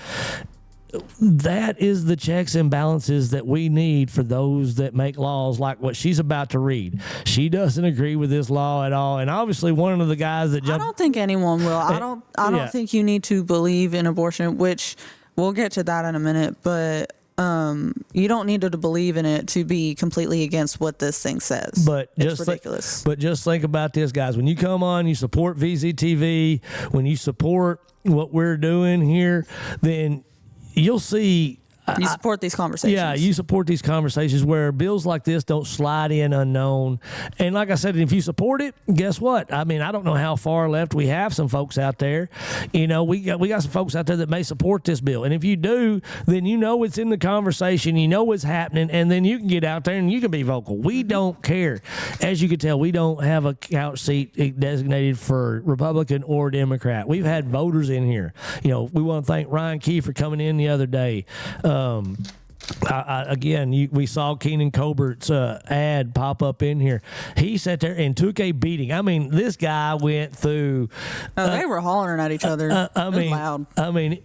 that is the checks and balances that we need for those that make laws like what she's about to read. She doesn't agree with this law at all. And obviously one of the guys that I don't think anyone will. I don't think you need to believe in abortion, which we'll get to that in a minute, but you don't need to believe in it to be completely against what this thing says. But it's ridiculous. But just think about this, guys. When you come on, you support VZTV, when you support what we're doing here, then you'll see. You support these conversations. Yeah, you support these conversations where bills like this don't slide in unknown. And like I said, if you support it, guess what? I mean, I don't know how far left we have some folks out there. You know, we got some folks out there that may support this bill. And if you do, then you know it's in the conversation, you know what's happening, and then you can get out there and you can be vocal. We don't care. As you can tell, we don't have a couch seat designated for Republican or Democrat. We've had voters in here. You know, we want to thank Ryan Key for coming in the other day. We saw Keenan Colbert's ad pop up in here. He sat there and took a beating. I mean, this guy went through. They were hollering at each other. It was loud. I mean,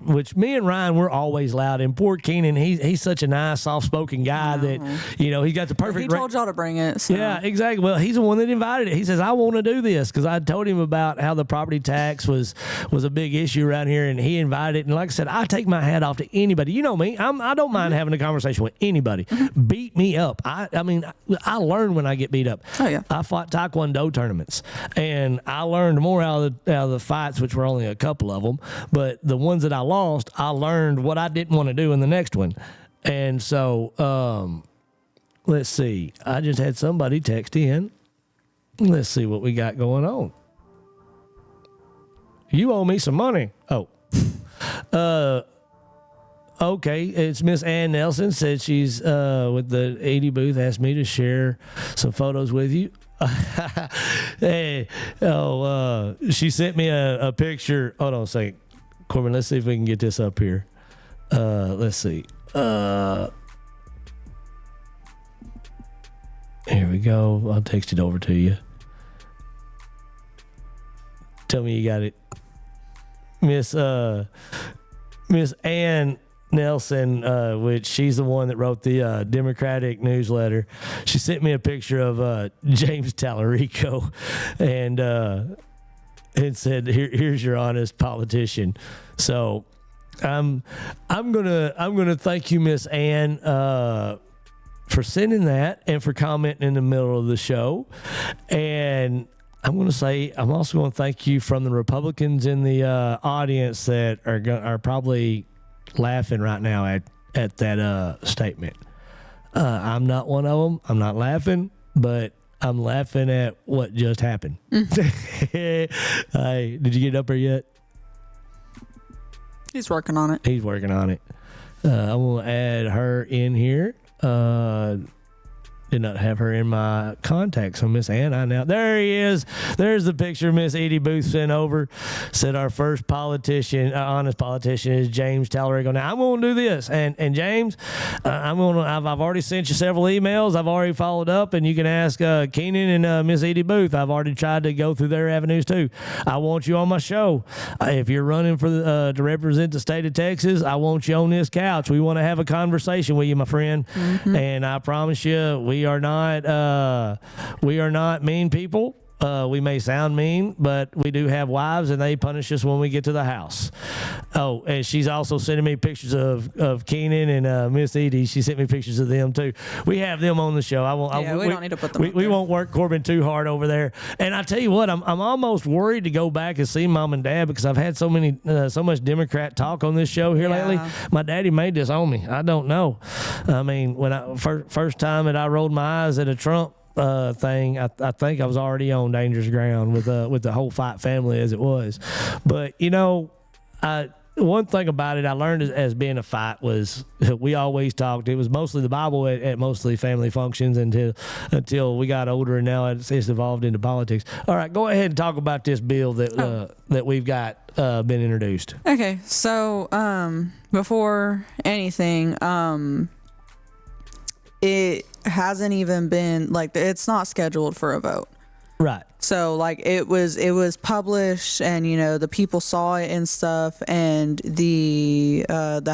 which me and Ryan, we're always loud. And poor Keenan, he's such a nice, soft-spoken guy that, you know, he got the perfect. He told y'all to bring it. So. Yeah, exactly. Well, he's the one that invited it. He says, I want to do this, because I told him about how the property tax was a big issue around here, and he invited it. And like I said, I take my hat off to anybody. You know me. I don't mind having a conversation with anybody. Beat me up. I mean, I learn when I get beat up. Oh yeah. I fought Taekwondo tournaments, and I learned more out of the fights, which were only a couple of them. But the ones that I lost, I learned what I didn't want to do in the next one. And so, let's see. I just had somebody text in. Let's see what we got going on. You owe me some money. Oh. Okay, it's Miss Ann Nelson, said she's with the 80 booth, asked me to share some photos with you. Hey, she sent me a picture. Hold on a second. Corbin, let's see if we can get this up here. Let's see. Here we go. I'll text it over to you. Tell me you got it. Miss Ann Nelson, which she's the one that wrote the Democratic newsletter. She sent me a picture of James Tallarico, and it said, "Here's your honest politician." So I'm gonna thank you, Miss Ann, for sending that and for commenting in the middle of the show. And I'm going to say, I'm also going to thank you from the Republicans in the audience that are probably laughing right now at that statement. I'm not one of them. I'm not laughing, but I'm laughing at what just happened. Hey, did you get up there yet? He's working on it. He's working on it. I'm going to add her in here. Did not have her in my contacts. So Miss Ann, there he is. There's the picture Miss Edie Booth sent over. Said our first politician, honest politician, is James Tallarico. Now I'm going to do this, and James, I've already sent you several emails. I've already followed up, and you can ask Keenan and Miss Edie Booth. I've already tried to go through their avenues too. I want you on my show. If you're running for to represent the state of Texas, I want you on this couch. We want to have a conversation with you, my friend. Mm-hmm. And I promise you, we are not mean people. We may sound mean, but we do have wives, and they punish us when we get to the house. Oh, and she's also sending me pictures of Keenan and Miss Edie. She sent me pictures of them too. We have them on the show. We don't need to put them. We won't work Corbin too hard over there. And I tell you what, I'm almost worried to go back and see Mom and Dad because I've had so much Democrat talk on this show here lately. My daddy may disown me. I don't know. I mean, when I first time that I rolled my eyes at a Trump thing, I think I was already on dangerous ground with the whole FITE family as it was. But one thing about it I learned as being a FITE was we always talked. It was mostly the Bible at mostly family functions until we got older, and now it's evolved into politics. All right, go ahead and talk about this bill that we've got been introduced. Okay, so before anything, it hasn't even been it's not scheduled for a vote. Right. So it was published, and the people saw it and stuff, and the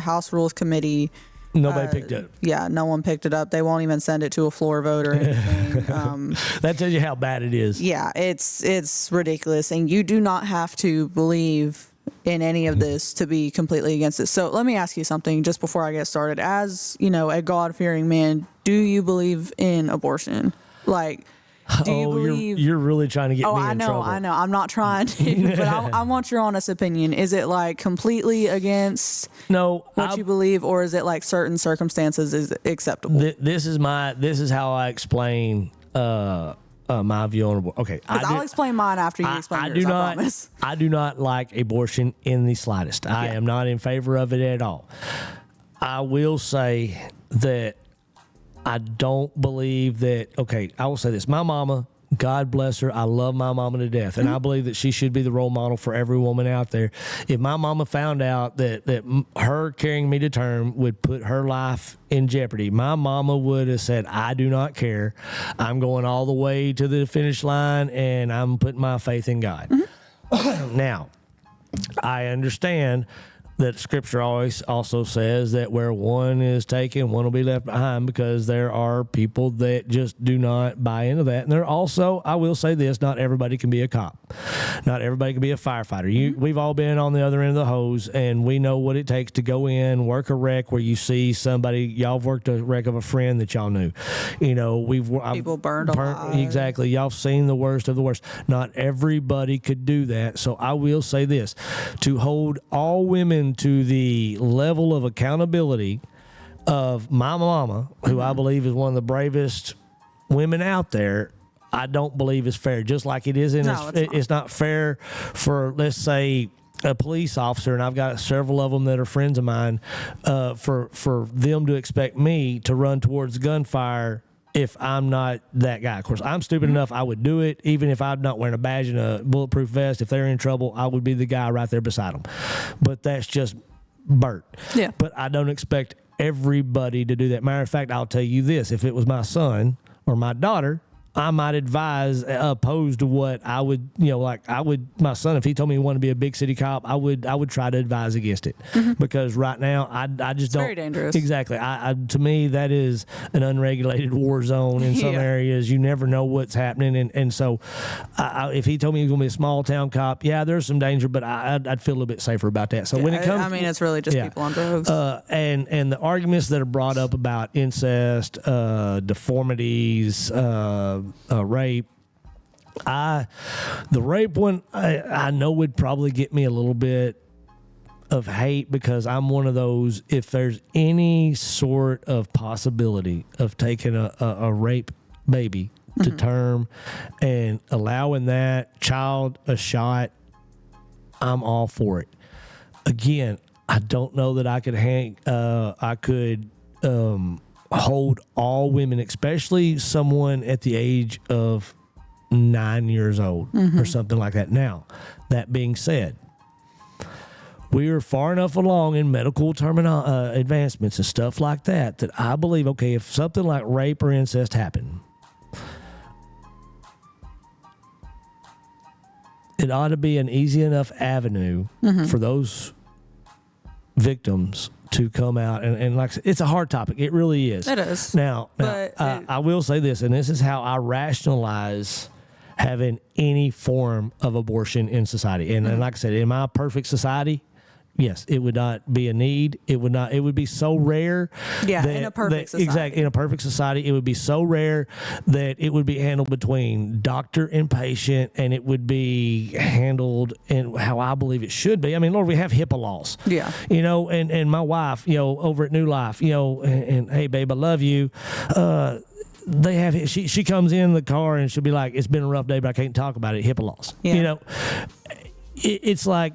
House Rules Committee. Nobody picked it up. Yeah, no one picked it up. They won't even send it to a floor vote or anything. That tells you how bad it is. Yeah, it's ridiculous, and you do not have to believe in any of this to be completely against it. So let me ask you something just before I get started. As a God-fearing man, do you believe in abortion? Do you believe? You're really trying to get me in trouble. I know. I'm not trying to, but I want your honest opinion. Is it completely against what you believe, or is it certain circumstances is acceptable? This is how I explain my view on abortion. Okay, I'll explain mine after you explain yours. I promise. I do not like abortion in the slightest. I am not in favor of it at all. I will say that I don't believe that. Okay, I will say this. My mama, God bless her, I love my mama to death, and I believe that she should be the role model for every woman out there. If my mama found out that her carrying me to term would put her life in jeopardy, my mama would have said, I do not care. I'm going all the way to the finish line, and I'm putting my faith in God. Now, I understand that Scripture always also says that where one is taken, one will be left behind, because there are people that just do not buy into that. And there also, I will say this, not everybody can be a cop. Not everybody can be a firefighter. We've all been on the other end of the hose, and we know what it takes to go in, work a wreck where you see somebody, y'all have worked a wreck of a friend that y'all knew. People burned alive. Exactly. Y'all have seen the worst of the worst. Not everybody could do that. So I will say this, to hold all women to the level of accountability of my mama, who I believe is one of the bravest women out there, I don't believe is fair. Just like it isn't, it's not fair for, let's say, a police officer, and I've got several of them that are friends of mine, for them to expect me to run towards gunfire if I'm not that guy. Of course, I'm stupid enough, I would do it, even if I'm not wearing a badge and a bulletproof vest. If they're in trouble, I would be the guy right there beside them. But that's just BERT. Yeah. But I don't expect everybody to do that. Matter of fact, I'll tell you this. If it was my son or my daughter, I might advise opposed to what I would, my son, if he told me he wanted to be a big city cop, I would try to advise against it, because right now I just don't. Very dangerous. Exactly. To me, that is an unregulated war zone in some areas. You never know what's happening. And so if he told me he was going to be a small town cop, there's some danger, but I'd feel a little bit safer about that. So when it comes, it's really just people on drugs. And the arguments that are brought up about incest, deformities, rape. The rape one, I know would probably get me a little bit of hate, because I'm one of those, if there's any sort of possibility of taking a rape baby to term and allowing that child a shot, I'm all for it. Again, I don't know that I could hold all women, especially someone at the age of 9 years old or something like that. Now, that being said, we are far enough along in medical advancements and stuff like that I believe, okay, if something like rape or incest happened, it ought to be an easy enough avenue for those victims to come out and like, it's a hard topic. It really is. It is. Now I will say this, and this is how I rationalize having any form of abortion in society. And like I said, in my perfect society, yes, it would not be a need. It would be so rare. Yeah, in a perfect society. Exactly. In a perfect society, it would be so rare that it would be handled between doctor and patient, and it would be handled in how I believe it should be. I mean, Lord, we have HIPAA laws. Yeah. And my wife, over at New Life, and hey, babe, I love you. They have, she comes in the car and she'll be like, it's been a rough day, but I can't talk about it. HIPAA laws. Yeah. It's like,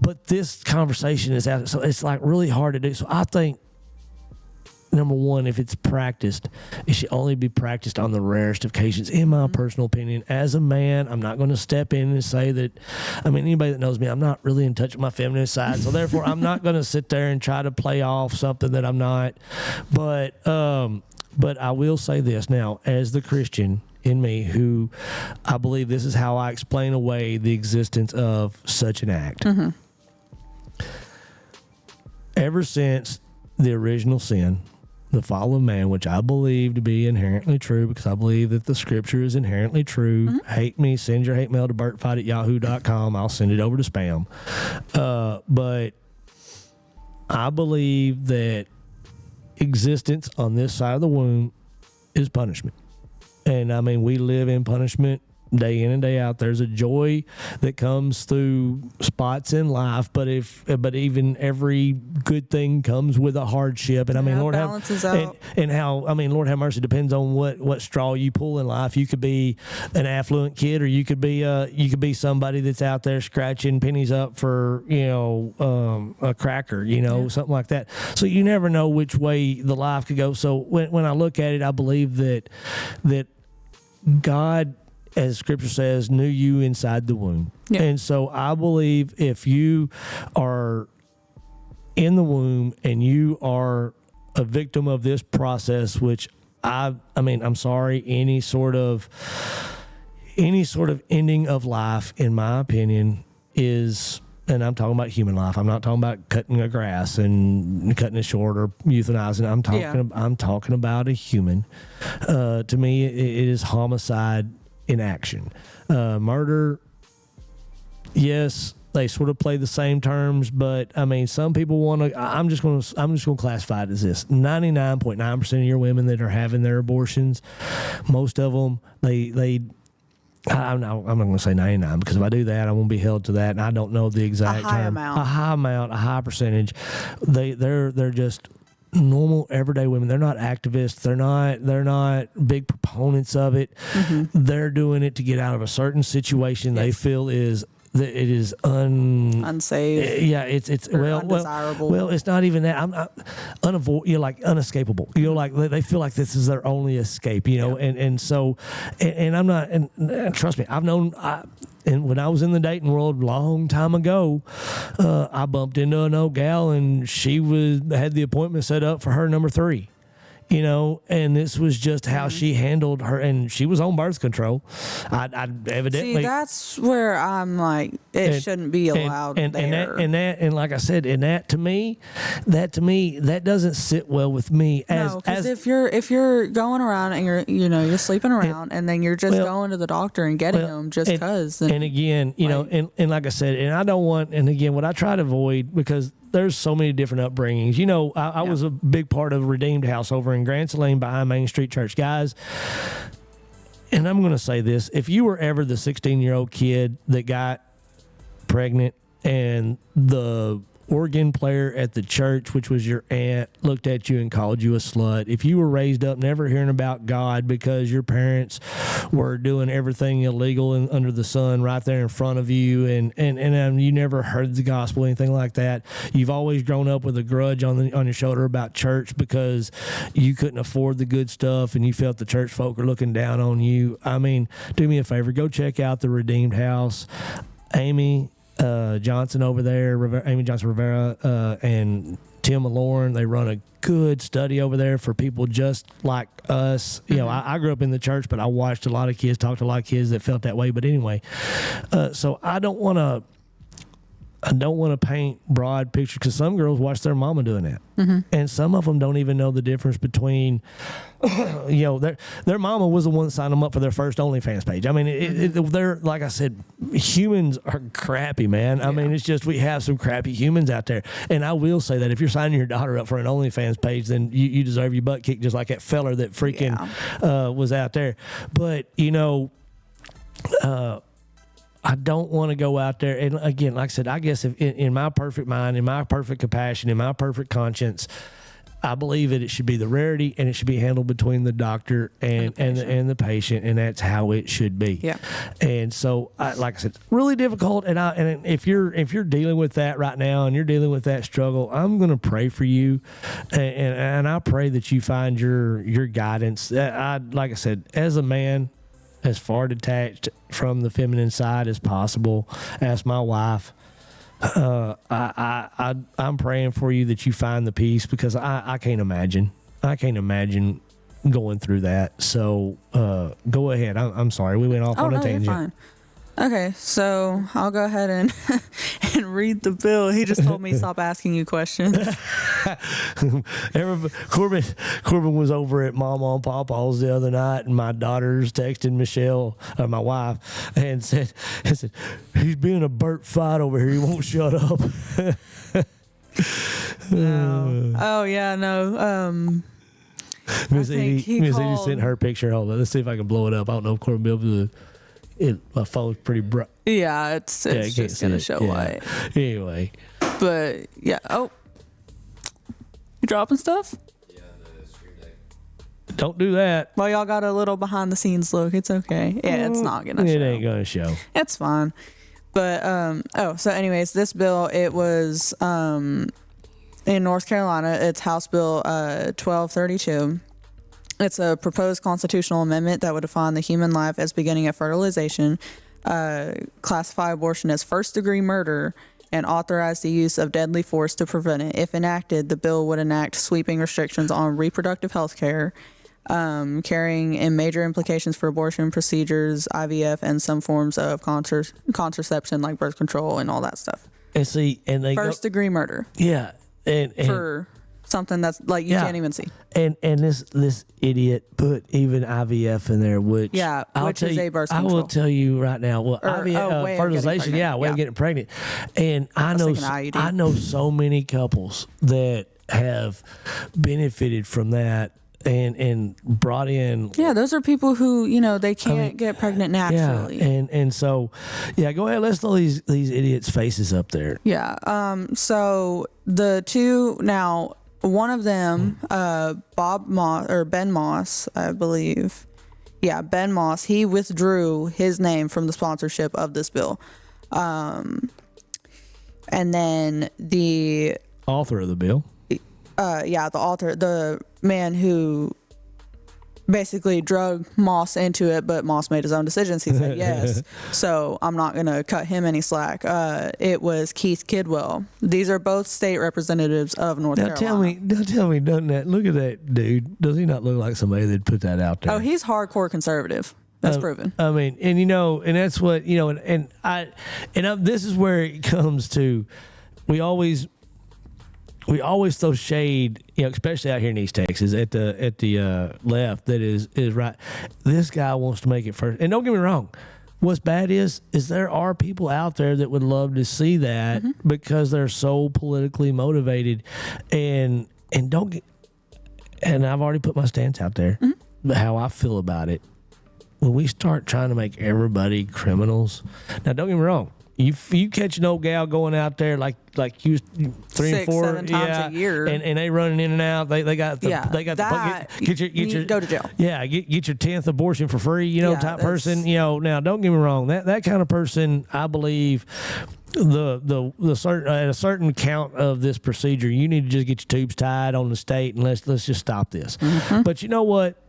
but this conversation is out, so it's like really hard to do. So I think, number one, if it's practiced, it should only be practiced on the rarest of occasions, in my personal opinion. As a man, I'm not going to step in and say that, anybody that knows me, I'm not really in touch with my feminine side. So therefore, I'm not going to sit there and try to play off something that I'm not. But I will say this now, as the Christian in me, who I believe this is how I explain away the existence of such an act. Mm-hmm. Ever since the original sin, the fall of man, which I believe to be inherently true, because I believe that the scripture is inherently true. Mm-hmm. Hate me, send your hate mail to BERTFITE@yahoo.com. I'll send it over to spam. But I believe that existence on this side of the womb is punishment. And we live in punishment day in and day out. There's a joy that comes through spots in life, but even every good thing comes with a hardship. And Lord balances out. And how Lord have mercy, depends on what straw you pull in life. You could be an affluent kid, or you could be somebody that's out there scratching pennies up for a cracker, something like that. So you never know which way the life could go. So when I look at it, I believe that God, as scripture says, knew you inside the womb. Yeah. And so I believe if you are in the womb and you are a victim of this process, which I'm sorry, any sort of ending of life, in my opinion, is, and I'm talking about human life. I'm not talking about cutting a grass and cutting it short or euthanizing. I'm talking about a human. To me, it is homicide in action. Murder, yes, they sort of play the same terms, but some people want to. I'm just going to classify it as this: 99.9% of your women that are having their abortions, most of them, I'm not going to say 99, because if I do that, I won't be held to that, and I don't know the exact term. A high percentage. They're just normal everyday women. They're not activists. They're not big proponents of it. Mm-hmm. They're doing it to get out of a certain situation they feel is that it is unsafe. Yeah, it's undesirable. Well, it's not even that. I'm unescapable. They feel like this is their only escape. And so, and I'm not. And trust me, I've known. And when I was in the dating world a long time ago, I bumped into an old gal, and she had the appointment set up for her number 3. And this was just how she handled her, and she was on birth control. I evidently. See, that's where I'm like, shouldn't be allowed there. And like I said, that to me, that doesn't sit well with me. Because if you're going around and you're sleeping around, and then you're just going to the doctor and getting them just because. And again, and like I said, and I don't want, and again, what I try to avoid, because there's so many different upbringings. I was a big part of Redeemed House over in Grand Saline behind Main Street Church. Guys, and I'm going to say this, if you were ever the 16-year-old kid that got pregnant and the organ player at the church, which was your aunt, looked at you and called you a slut, if you were raised up never hearing about God because your parents were doing everything illegal and under the sun right there in front of you, and you never heard the gospel, anything like that, you've always grown up with a grudge on your shoulder about church because you couldn't afford the good stuff and you felt the church folk are looking down on you. Do me a favor, go check out the Redeemed House. Amy Johnson over there, Amy Johnson Rivera, and Tim Malorn, they run a good study over there for people just like us. I grew up in the church, but I watched a lot of kids, talked to a lot of kids that felt that way. But anyway, so I don't want to I don't want to paint broad pictures because some girls watch their mama doing that, and some of them don't even know the difference between, their mama was the one that signed them up for their first OnlyFans page. I mean, they're like I said, humans are crappy, man. I mean, it's just we have some crappy humans out there, and I will say that if you're signing your daughter up for an OnlyFans page, then you deserve your butt kicked just like that feller that freaking was out there. But I don't want to go out there. And again, like I said, I guess if in my perfect mind, in my perfect compassion, in my perfect conscience, I believe that it should be the rarity and it should be handled between the doctor and the patient, and that's how it should be. Yeah. And so, like I said, really difficult. And if you're dealing with that right now and you're dealing with that struggle, I'm going to pray for you, and I pray that you find your guidance. Like I said, as a man, as far detached from the feminine side as possible, as my wife, I'm praying for you that you find the peace, because I can't imagine going through that. So go ahead. I'm sorry, we went off on a tangent. You're fine. Okay, so I'll go ahead and read the bill. He just told me stop asking you questions. Corbin was over at Mama and Papa's the other night, and my daughter's texting Michelle, my wife, and said, he's being a BERT fight over here. He won't shut up. No. Oh yeah, no. Miss Edie sent her picture. Hold on, let's see if I can blow it up. I don't know if Corbin will be able to. My phone's pretty bright. Yeah, it's just gonna show white. Anyway, but yeah. Oh, you dropping stuff? Yeah, the stream deck. don't do that. Well, y'all got a little behind the scenes look. It's okay. Yeah, it's not gonna show. It ain't gonna show. It's fine. But so anyways, this bill, it was in North Carolina. It's House Bill 1232. It's a proposed constitutional amendment that would define the human life as beginning at fertilization, classify abortion as first-degree murder, and authorize the use of deadly force to prevent it. If enacted, the bill would enact sweeping restrictions on reproductive health care, carrying in major implications for abortion procedures, IVF, and some forms of contraception like birth control and all that stuff. And see, and they first-degree murder. Yeah, and for something that's like you can't even see. And this idiot put even IVF in there, which is a birth control. I will tell you right now. Well, IVF, fertilization, way of getting pregnant. And I know so many couples that have benefited from that and brought in. Yeah, those are people who they can't get pregnant naturally. Yeah, and so go ahead. Let's throw these idiots' faces up there. Yeah. So the two now. One of them, Ben Moss, I believe. Yeah, Ben Moss. He withdrew his name from the sponsorship of this bill. And then the author of the bill. The author, the man who basically drug Moss into it, but Moss made his own decisions. He said yes, so I'm not going to cut him any slack. It was Keith Kidwell. These are both state representatives of North Carolina. Tell me, doesn't that, look at that dude. Does he not look like somebody that'd put that out there? Oh, he's hardcore conservative. That's proven. I mean, and and that's what, this is where it comes to, we always throw shade, especially out here in East Texas at the left. That is right. This guy wants to make it first, and don't get me wrong. What's bad is there are people out there that would love to see that because they're so politically motivated, and I've already put my stance out there, how I feel about it. When we start trying to make everybody criminals, now don't get me wrong. You catch an old gal going out there like you 3 and 4 7 times a year, and they running in and out. They got the get your go to jail. Yeah, get your 10th abortion for free. Type person. Now don't get me wrong. That kind of person, I believe, the certain at a certain count of this procedure, you need to just get your tubes tied on the state and let's just stop this. But you know what?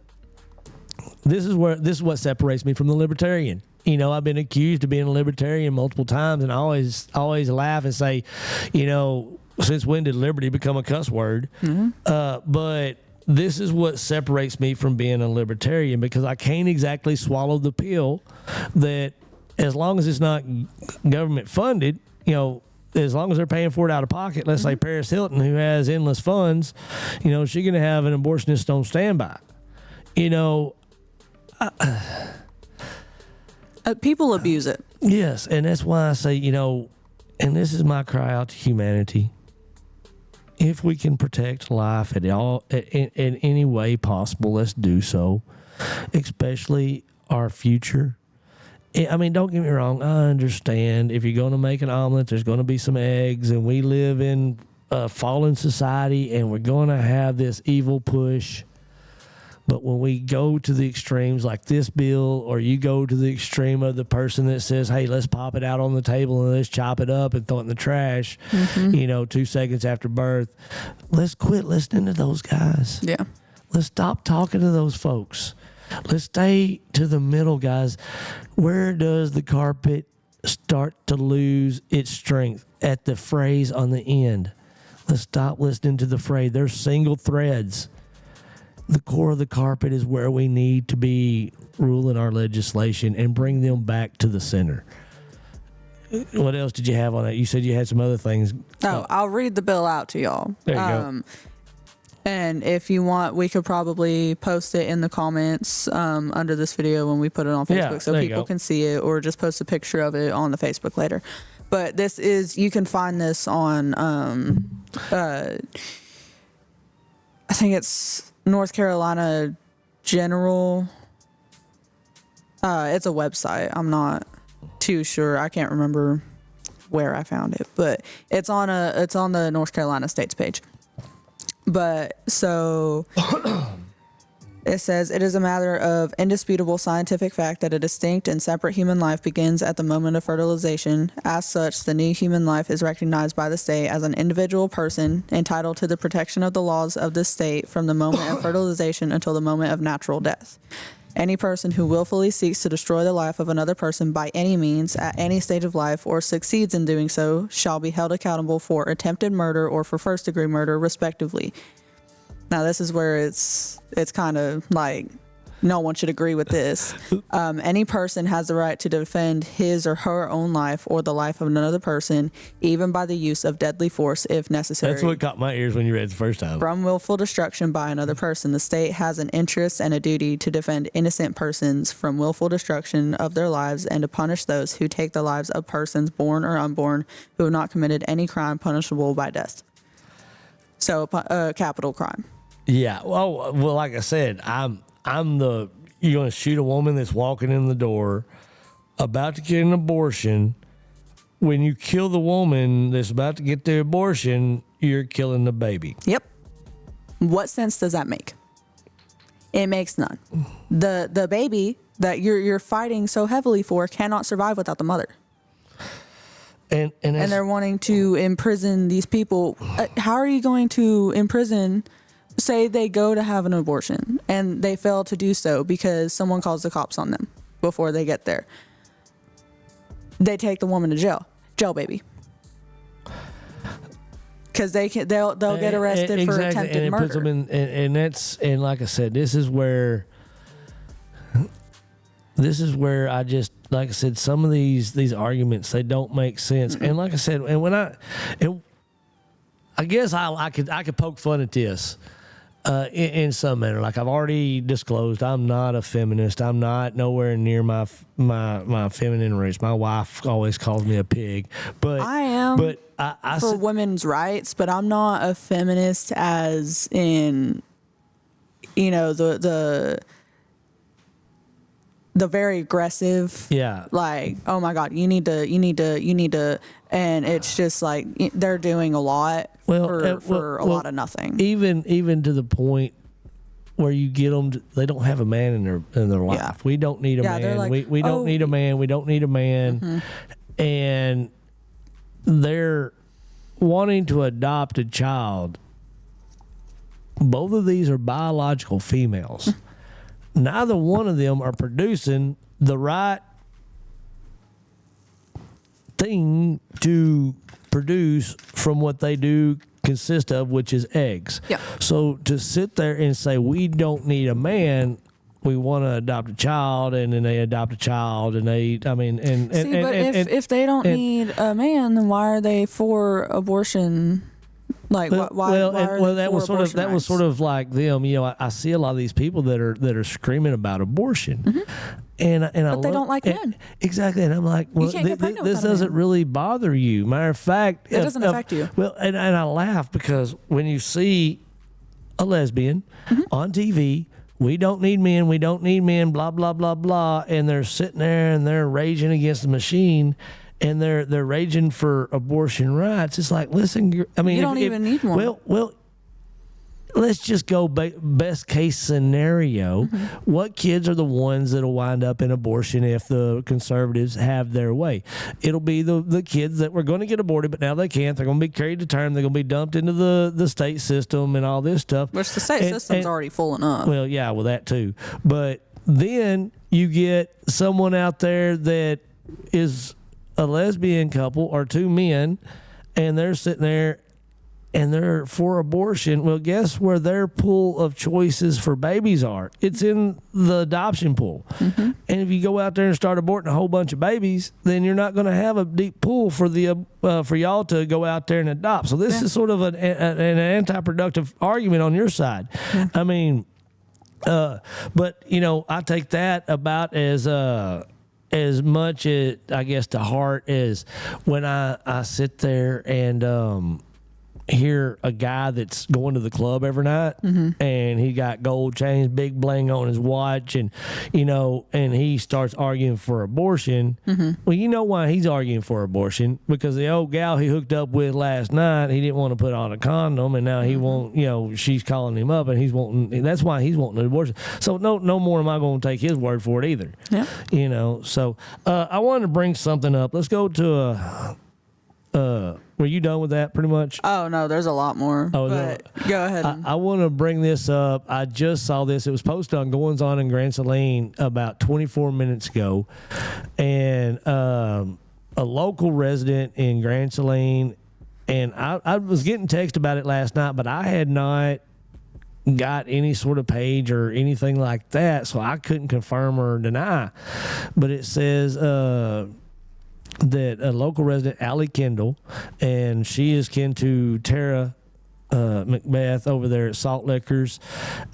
This is what separates me from the libertarian. I've been accused of being a libertarian multiple times, and I always laugh and say, since when did liberty become a cuss word? But this is what separates me from being a libertarian, because I can't exactly swallow the pill that as long as it's not government funded, as long as they're paying for it out of pocket, let's say Paris Hilton, who has endless funds, she's going to have an abortionist on standby. People abuse it. Yes, and that's why I say, and this is my cry out to humanity. If we can protect life in any way possible, let's do so, especially our future. I mean, don't get me wrong. I understand if you're going to make an omelet, there's going to be some eggs, and we live in a fallen society, and we're going to have this evil push. But when we go to the extremes like this bill, or you go to the extreme of the person that says, hey, let's pop it out on the table and let's chop it up and throw it in the trash, 2 seconds after birth, let's quit listening to those guys. Yeah. Let's stop talking to those folks. Let's stay to the middle, guys. Where does the carpet start to lose its strength? At the phrase on the end. Let's stop listening to the phrase. There's single threads. The core of the carpet is where we need to be ruling our legislation and bring them back to the center. What else did you have on that? You said you had some other things. Oh, I'll read the bill out to y'all. There you go. And if you want, we could probably post it in the comments under this video when we put it on Facebook, so people can see it, or just post a picture of it on the Facebook later. But this is, you can find this on, I think it's North Carolina General. It's a website. I'm not too sure. I can't remember where I found it, but it's on the North Carolina States page. But so it says, it is a matter of indisputable scientific fact that a distinct and separate human life begins at the moment of fertilization. As such, the new human life is recognized by the state as an individual person entitled to the protection of the laws of the state from the moment of fertilization until the moment of natural death. Any person who willfully seeks to destroy the life of another person by any means at any stage of life or succeeds in doing so shall be held accountable for attempted murder or for first-degree murder, respectively. Now, this is where it's kind of like no one should agree with this. Any person has the right to defend his or her own life or the life of another person, even by the use of deadly force if necessary. That's what caught my ears when you read it the first time. From willful destruction by another person, the state has an interest and a duty to defend innocent persons from willful destruction of their lives and to punish those who take the lives of persons born or unborn who have not committed any crime punishable by death. So, a capital crime. Yeah. Well, like I said, you're going to shoot a woman that's walking in the door about to get an abortion. When you kill the woman that's about to get the abortion, you're killing the baby. Yep. What sense does that make? It makes none. The baby that you're fighting so heavily for cannot survive without the mother. And they're wanting to imprison these people. How are you going to imprison? Say they go to have an abortion and they fail to do so because someone calls the cops on them before they get there. They take the woman to jail, baby, because they'll get arrested for attempted and murder. Puts them in, and like I said, this is where I just, like I said, some of these arguments, they don't make sense. And like I said, and when I guess I could poke fun at this. In some manner, like I've already disclosed, I'm not a feminist. I'm not nowhere near my feminine roots. My wife always calls me a pig, but I am. But I for women's rights, but I'm not a feminist as in, the very aggressive. Yeah. Like, oh my God, you need to, and it's just like they're doing a lot for a lot of nothing. Even to the point where you get them, they don't have a man in their life. Yeah. We don't need a man. Like, we don't need a man. We don't need a man. Mm-hmm. And they're wanting to adopt a child. Both of these are biological females. Neither one of them are producing the right thing to produce from what they do consist of, which is eggs. Yeah. So to sit there and say we don't need a man, we want to adopt a child, and then they adopt a child, and if they don't need a man, then why are they for abortion? Like, why are they that for was abortion sort of like them. I see a lot of these people that are screaming about abortion, and But they don't like men. Exactly, and I'm like, well, can't get pregnant this without a doesn't man. really bother you. Matter of fact, It doesn't affect you. Well, and I laugh because when you see a lesbian on TV. We don't need men, blah, blah, blah, blah. And they're sitting there and they're raging against the machine and they're raging for abortion rights. It's like, listen, you don't even need one. Well, let's just go best case scenario. What kids are the ones that'll wind up in abortion if the conservatives have their way? It'll be the kids that were going to get aborted, but now they can't. They're going to be carried to term. They're going to be dumped into the state system and all this stuff. Which the state system's already full enough. Well, yeah, well, that too. But then you get someone out there that is a lesbian couple or two men, and they're sitting there and they're for abortion. Well, guess where their pool of choices for babies are? It's in the adoption pool. And if you go out there and start aborting a whole bunch of babies, then you're not going to have a deep pool for for y'all to go out there and adopt. So this is sort of an anti-productive argument on your side. I mean, but I take that about as much I guess to heart as when I sit there and hear a guy that's going to the club every night and he got gold chains, big bling on his watch, and and he starts arguing for abortion. Well, you know why he's arguing for abortion? Because the old gal he hooked up with last night, he didn't want to put on a condom, and now he won't. She's calling him up, and that's why he's wanting an abortion. So no more am I going to take his word for it either. Yeah. So I wanted to bring something up. Let's go to were you done with that pretty much? Oh, no, there's a lot more. Oh, but no. Go ahead. I want to bring this up. I just saw this. It was posted on Goings On in Grand Saline about 24 minutes ago. And a local resident in Grand Saline, and I was getting text about it last night, but I had not got any sort of page or anything like that, so I couldn't confirm or deny. But it says that a local resident, Allie Kendall, and she is kin to Tara Macbeth over there at Salt Liquors,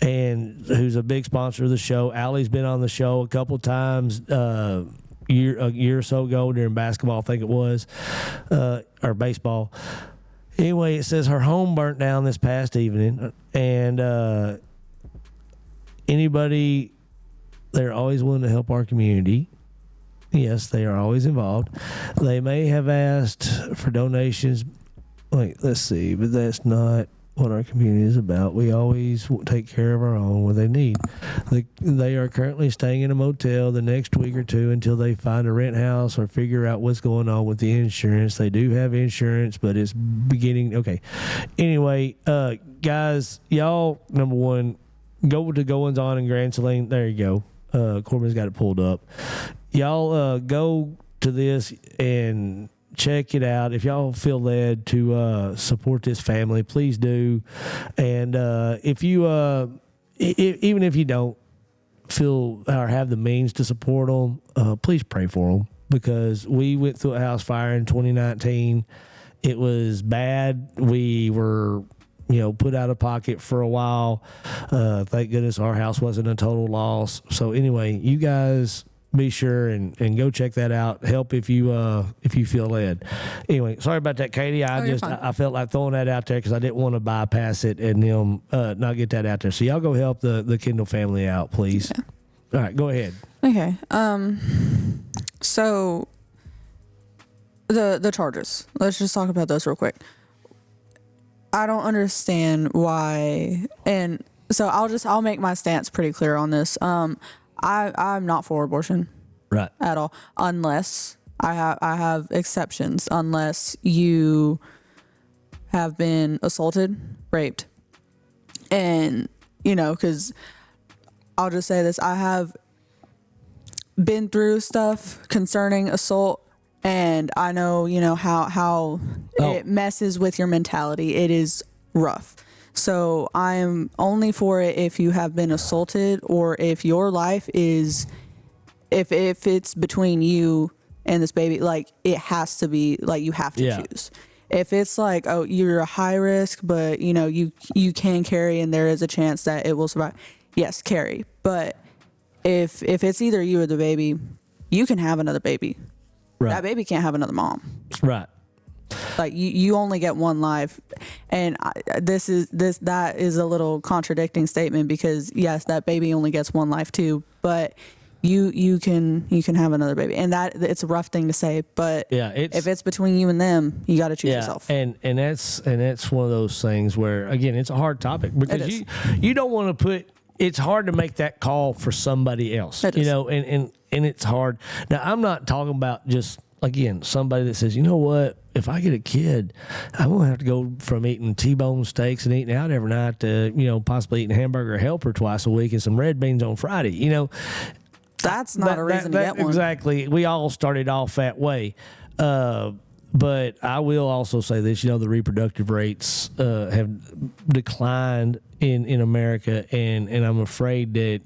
and who's a big sponsor of the show. Allie's been on the show a couple times a year or so ago during basketball, I think it was, or baseball. Anyway, it says her home burnt down this past evening, and anybody, they're always willing to help our community. Yes, they are always involved. They may have asked for donations. Wait, let's see, but that's not what our community is about. We always take care of our own when they need. They are currently staying in a motel the next week or two until they find a rent house or figure out what's going on with the insurance. They do have insurance, but it's beginning. Okay. Anyway, guys, y'all, number one, go to Goings On in Grand Saline. There you go. Corbin's got it pulled up. Y'all go to this and check it out. If y'all feel led to support this family, please do. And if you, even if you don't feel or have the means to support them, please pray for them, because we went through a house fire in 2019. It was bad. We were put out of pocket for a while. Thank goodness our house wasn't a total loss. So anyway, you guys be sure and go check that out. Help if you feel led. Anyway, sorry about that, Katie. I felt like throwing that out there because I didn't want to bypass it and them not get that out there. So y'all go help the Kendall family out, please. Okay. All right, go ahead. Okay. So the charges. Let's just talk about those real quick. I don't understand why, and so I'll make my stance pretty clear on this. I'm not for abortion, right, at all, unless I have exceptions. Unless you have been assaulted, raped, and because I'll just say this: I have been through stuff concerning assault. And I know, how it messes with your mentality. It is rough. So I'm only for it if you have been assaulted, or if your life is, if it's between you and this baby, like it has to be, like you have to choose. If it's like, oh, you're a high risk, but you know, you can carry and there is a chance that it will survive, yes, carry. But if it's either you or the baby, you can have another baby. Right. That baby can't have another mom. Right. Like you only get one life. And that is a little contradicting statement, because yes, that baby only gets one life too, but you can have another baby, and that it's a rough thing to say, but if it's between you and them, you got to choose yourself. And that's one of those things where, again, it's a hard topic, because you don't want to put. It's hard to make that call for somebody else, you know, and it's hard. Now, I'm not talking about just, again, somebody that says, you know what, if I get a kid, I'm going to have to go from eating T-bone steaks and eating out every night to, you know, possibly eating a hamburger helper twice a week and some red beans on Friday, you know. That's not a reason to get one. Exactly. We all started off that way. But I will also say this, you know, the reproductive rates have declined in America, and I'm afraid that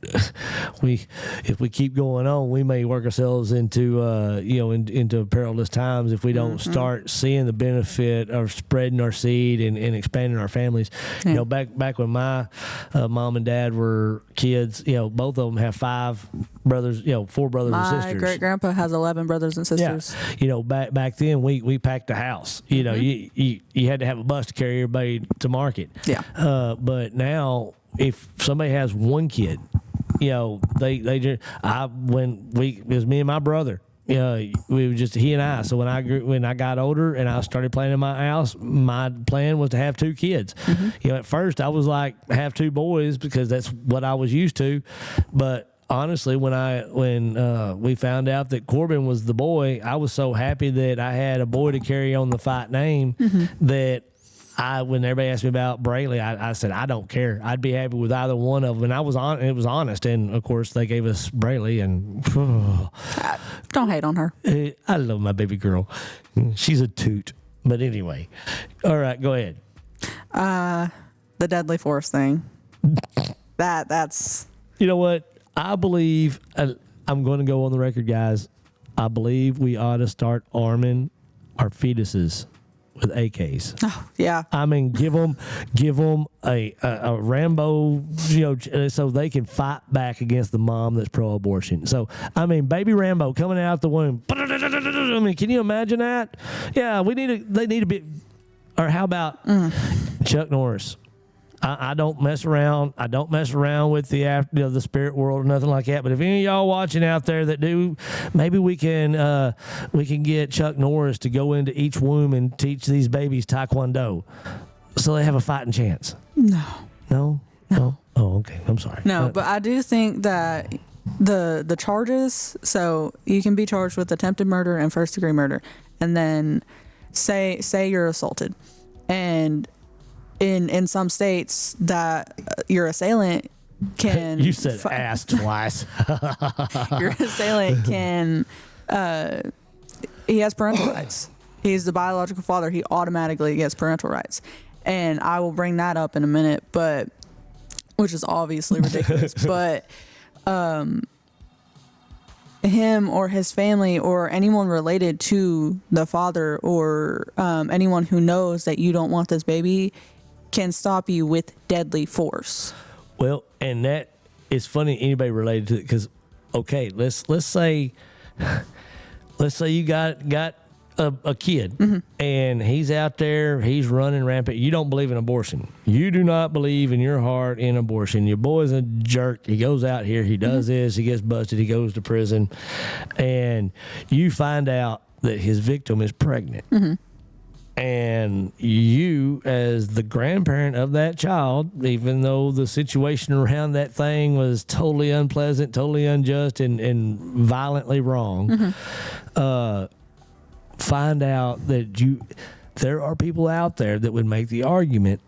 if we keep going on, we may work ourselves into into perilous times if we don't start seeing the benefit of spreading our seed and expanding our families. You know, back when my mom and dad were kids, you know, both of them have 5 brothers, you know, 4 brothers and sisters. My great grandpa has 11 brothers and sisters. Yeah. You know, back then we packed a house. You know, you had to have a bus to carry everybody to market. Yeah. But now, if somebody has one kid, you know, it was me and my brother. You know, we were just he and I. So when I got older and I started planning my house, my plan was to have 2 kids. You know, at first I was like, have 2 boys because that's what I was used to. But honestly, when we found out that Corbin was the boy, I was so happy that I had a boy to carry on the FITE name that when everybody asked me about Brayley, I said, I don't care. I'd be happy with either one of them. And it was honest. And of course they gave us Brayley, and don't hate on her. I love my baby girl. She's a toot. But anyway, all right, go ahead. The deadly force thing. That's. You know what? I believe, I'm going to go on the record, guys. I believe we ought to start arming our fetuses with AKs. Oh, yeah. I mean, give them a Rambo, you know, so they can fight back against the mom that's pro-abortion. So, I mean, baby Rambo coming out the womb. I mean, can you imagine that? Yeah, they need to be, or how about Chuck Norris? I don't mess around. I don't mess around with the spirit world or nothing like that. But if any of y'all watching out there that do, maybe we can get Chuck Norris to go into each womb and teach these babies Taekwondo, so they have a fighting chance. No. Oh, okay. I'm sorry. No, but I do think that the charges. So you can be charged with attempted murder and first-degree murder, and then say you're assaulted, and in some states that your assailant can you said ass twice. Your assailant can he has parental rights. He's the biological father. He automatically gets parental rights, and I will bring that up in a minute, but which is obviously ridiculous. But him or his family or anyone related to the father or anyone who knows that you don't want this baby can stop you with deadly force. Well, and that is funny. Anybody related to it? Because okay, let's say you got a kid and he's out there, he's running rampant. You don't believe in abortion. You do not believe in your heart in abortion. Your boy's a jerk. He goes out here, he does this, he gets busted, he goes to prison, and you find out that his victim is pregnant. And you, as the grandparent of that child, even though the situation around that thing was totally unpleasant, totally unjust, and violently wrong, find out that there are people out there that would make the argument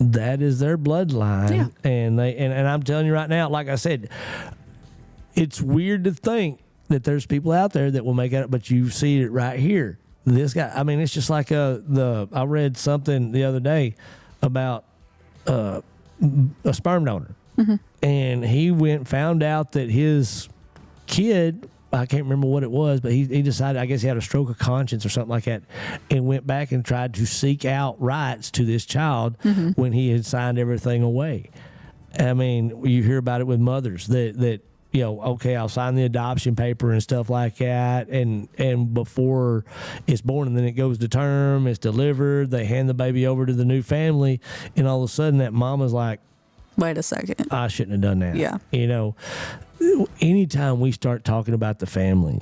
that is their bloodline, and I'm telling you right now, like I said, it's weird to think that there's people out there that will make it, but you see it right here. This guy, I mean, it's just like I read something the other day about a sperm donor, and he found out that his kid, I can't remember what it was, but he decided, I guess he had a stroke of conscience or something like that, and went back and tried to seek out rights to this child when he had signed everything away. I mean, you hear about it with mothers that okay, I'll sign the adoption paper and stuff like that, and before it's born, and then it goes to term, it's delivered, they hand the baby over to the new family, and all of a sudden that mama's like, wait a second, I shouldn't have done that. Yeah. Anytime we start talking about the family,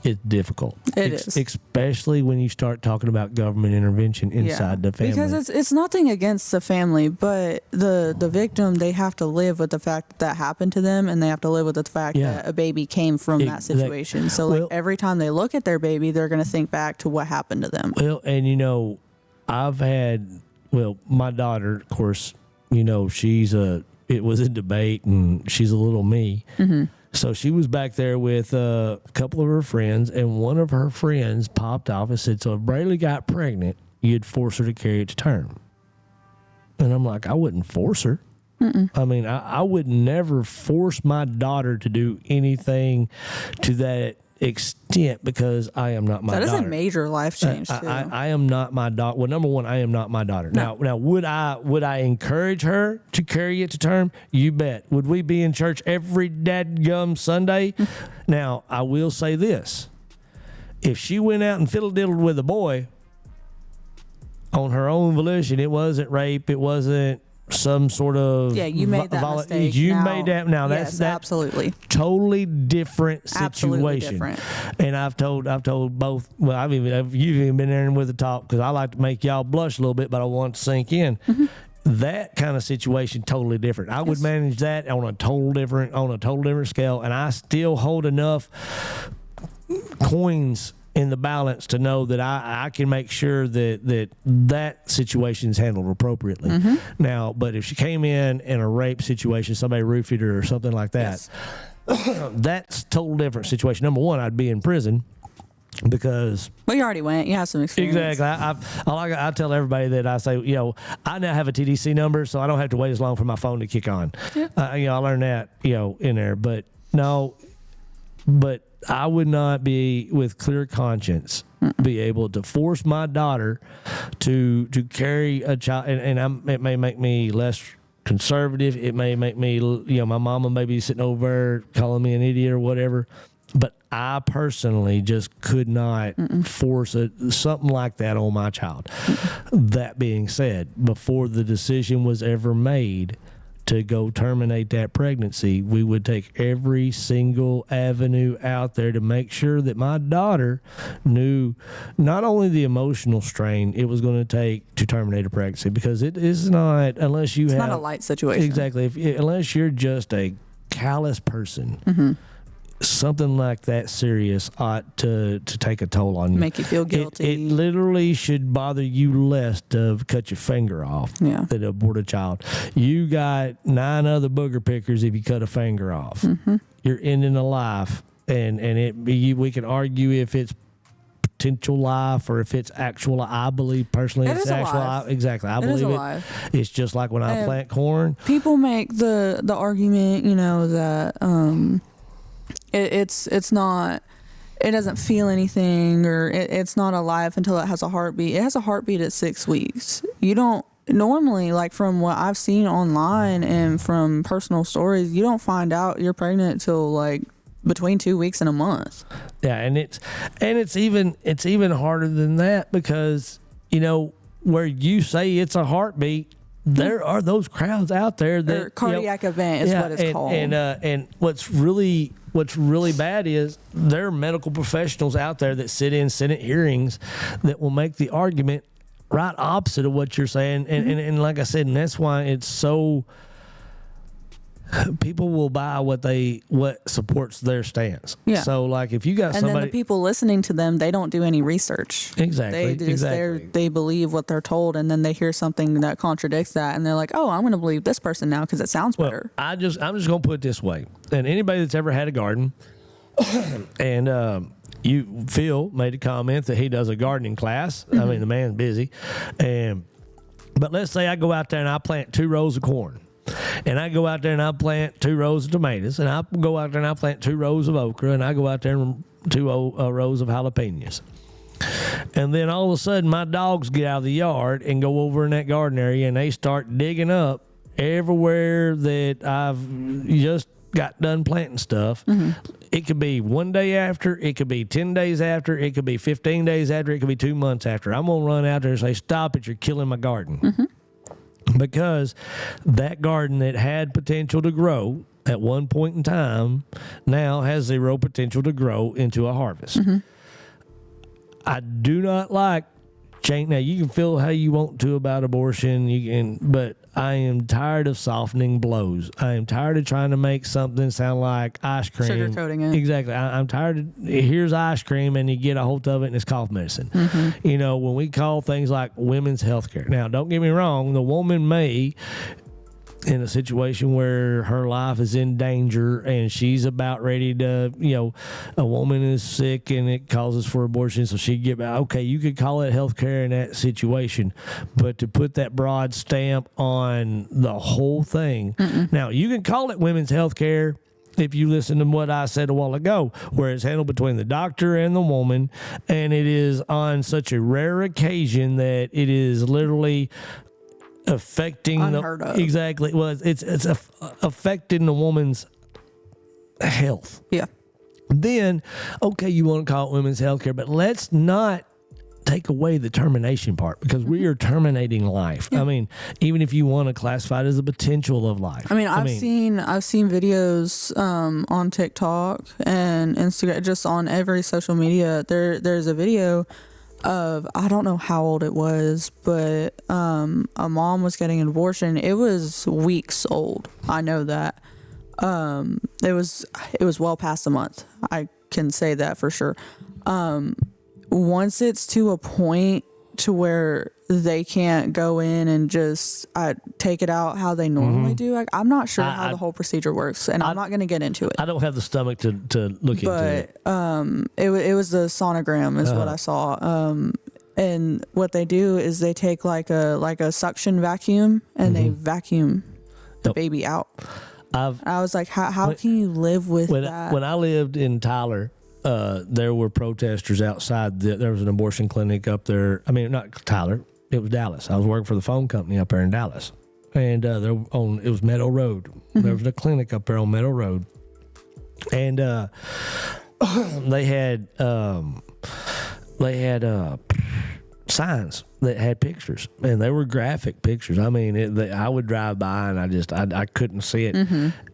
it's difficult. It is. Especially when you start talking about government intervention inside the family. Because it's nothing against the family, but the victim, they have to live with the fact that happened to them, and they have to live with the fact that a baby came from that situation. So every time they look at their baby, they're going to think back to what happened to them. Well, and I've had, my daughter, of course, it was a debate, and she's a little me. So she was back there with a couple of her friends, and one of her friends popped off and said, so if Braylee got pregnant, you'd force her to carry it to term. And I'm like, I wouldn't force her. I mean, I would never force my daughter to do anything to that extent, because I am not my daughter. That is a major life change, too. I am not my daughter. Well, number one, I am not my daughter. No. Now, would I encourage her to carry it to term? You bet. Would we be in church every dadgum Sunday? Now, I will say this. If she went out and fiddle-diddled with a boy on her own volition, it wasn't rape, it wasn't some sort of you made that mistake. Made that. Now that's absolutely totally different situation. Absolutely different. And I've told both. Well, you've even been there with the talk, because I like to make y'all blush a little bit, but I want it to sink in. That kind of situation, totally different. I would manage that on a total different scale, and I still hold enough coins in the balance to know that I can make sure that situation is handled appropriately. Now, but if she came in a rape situation, somebody roofied her or something like that, that's a total different situation. Number one, I'd be in prison, because you already went. You have some experience. Exactly. I tell everybody that I say, I now have a TDC number, so I don't have to wait as long for my phone to kick on. I learned that, in there. But no, I would not be, with clear conscience, be able to force my daughter to carry a child. And it may make me less conservative. It may make me, my mama may be sitting over there calling me an idiot or whatever. But I personally just could not force something like that on my child. That being said, before the decision was ever made to go terminate that pregnancy, we would take every single avenue out there to make sure that my daughter knew not only the emotional strain it was going to take to terminate a pregnancy, because it is not, unless you it's have... not a light situation. Exactly. Unless you're just a callous person, something like that serious ought to take a toll on you. Make you feel guilty. It literally should bother you less to cut your finger off than to abort a child. You got 9 other booger pickers if you cut a finger off. You're ending a life, and we can argue if it's potential life or if it's actual. I believe personally it's actual life. Exactly. I believe it. It's just like when I plant corn. People make the argument, that it's not, it doesn't feel anything, or it's not alive until it has a heartbeat. It has a heartbeat at 6 weeks. You don't normally, like from what I've seen online and from personal stories, you don't find out you're pregnant till like between 2 weeks and a month. Yeah, and it's even harder than that, because where you say it's a heartbeat, there are those crowds out there that, or cardiac event is what it's called. And what's really bad is there are medical professionals out there that sit in Senate hearings that will make the argument right opposite of what you're saying. And like I said, and that's why it's so, people will buy what supports their stance. Yeah. So like if you got somebody, and then the people listening to them, they don't do any research. Exactly. They believe what they're told, and then they hear something that contradicts that, and they're like, "Oh, I'm going to believe this person now because it sounds better." I'm just going to put it this way, and anybody that's ever had a garden, and Phil made a comment that he does a gardening class. I mean, the man's busy, and But let's say I go out there and I plant 2 rows of corn. And I go out there and I plant 2 rows of tomatoes. And I go out there and I plant 2 rows of okra. And I go out there and 2 rows of jalapenos. And then all of a sudden, my dogs get out of the yard and go over in that garden area and they start digging up everywhere that I've just got done planting stuff. It could be 1 day after, it could be 10 days after, it could be 15 days after, it could be 2 months after. I'm going to run out there and say, stop it, you're killing my garden. Because that garden that had potential to grow at one point in time now has 0 potential to grow into a harvest. I do not like change. Now, you can feel how you want to about abortion, but I am tired of softening blows. I am tired of trying to make something sound like ice cream. Sugarcoating it. Exactly. I'm tired of, here's ice cream, and you get a hold of it, and it's cough medicine. You know, when we call things like women's health care. Now, don't get me wrong. The woman may, in a situation where her life is in danger and she's about ready to, you know, a woman is sick and it causes for abortion, so she get back. Okay, you could call it health care in that situation, but to put that broad stamp on the whole thing. Now, you can call it women's health care if you listen to what I said a while ago, where it's handled between the doctor and the woman, and it is on such a rare occasion that it is literally affecting Unheard of. Exactly. Well, it's affecting the woman's health. Yeah. Then, okay, you want to call it women's health care, but let's not take away the termination part, because we are terminating life. I mean, even if you want to classify it as a potential of life. I mean, I've seen videos on TikTok and Instagram, just on every social media. There's a video of, I don't know how old it was, but a mom was getting an abortion. It was weeks old. I know that. It was well past a month. I can say that for sure. Once it's to a point to where they can't go in and just take it out how they normally do. I'm not sure how the whole procedure works, and I'm not going to get into it. I don't have the stomach to look into it. But it was the sonogram is what I saw. And what they do is they take like a suction vacuum and they vacuum the baby out. I was like, how can you live with that? When I lived in Tyler, there were protesters outside. There was an abortion clinic up there. I mean, not Tyler. It was Dallas. I was working for the phone company up there in Dallas, and it was Meadow Road. There was a clinic up there on Meadow Road, and they had signs that had pictures, and they were graphic pictures. I mean, I would drive by and I couldn't see it,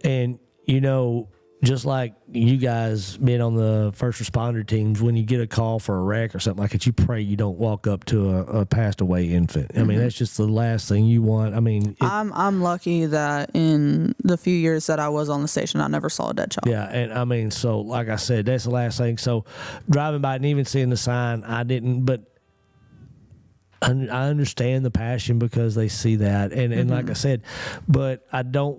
and you know. Just like you guys being on the first responder teams, when you get a call for a wreck or something like that, you pray you don't walk up to a passed away infant. I mean, that's just the last thing you want. I mean, I'm lucky that in the few years that I was on the station, I never saw a dead child. Yeah, and I mean, so like I said, that's the last thing. So driving by and even seeing the sign, I didn't, but I understand the passion because they see that, and like I said, but I don't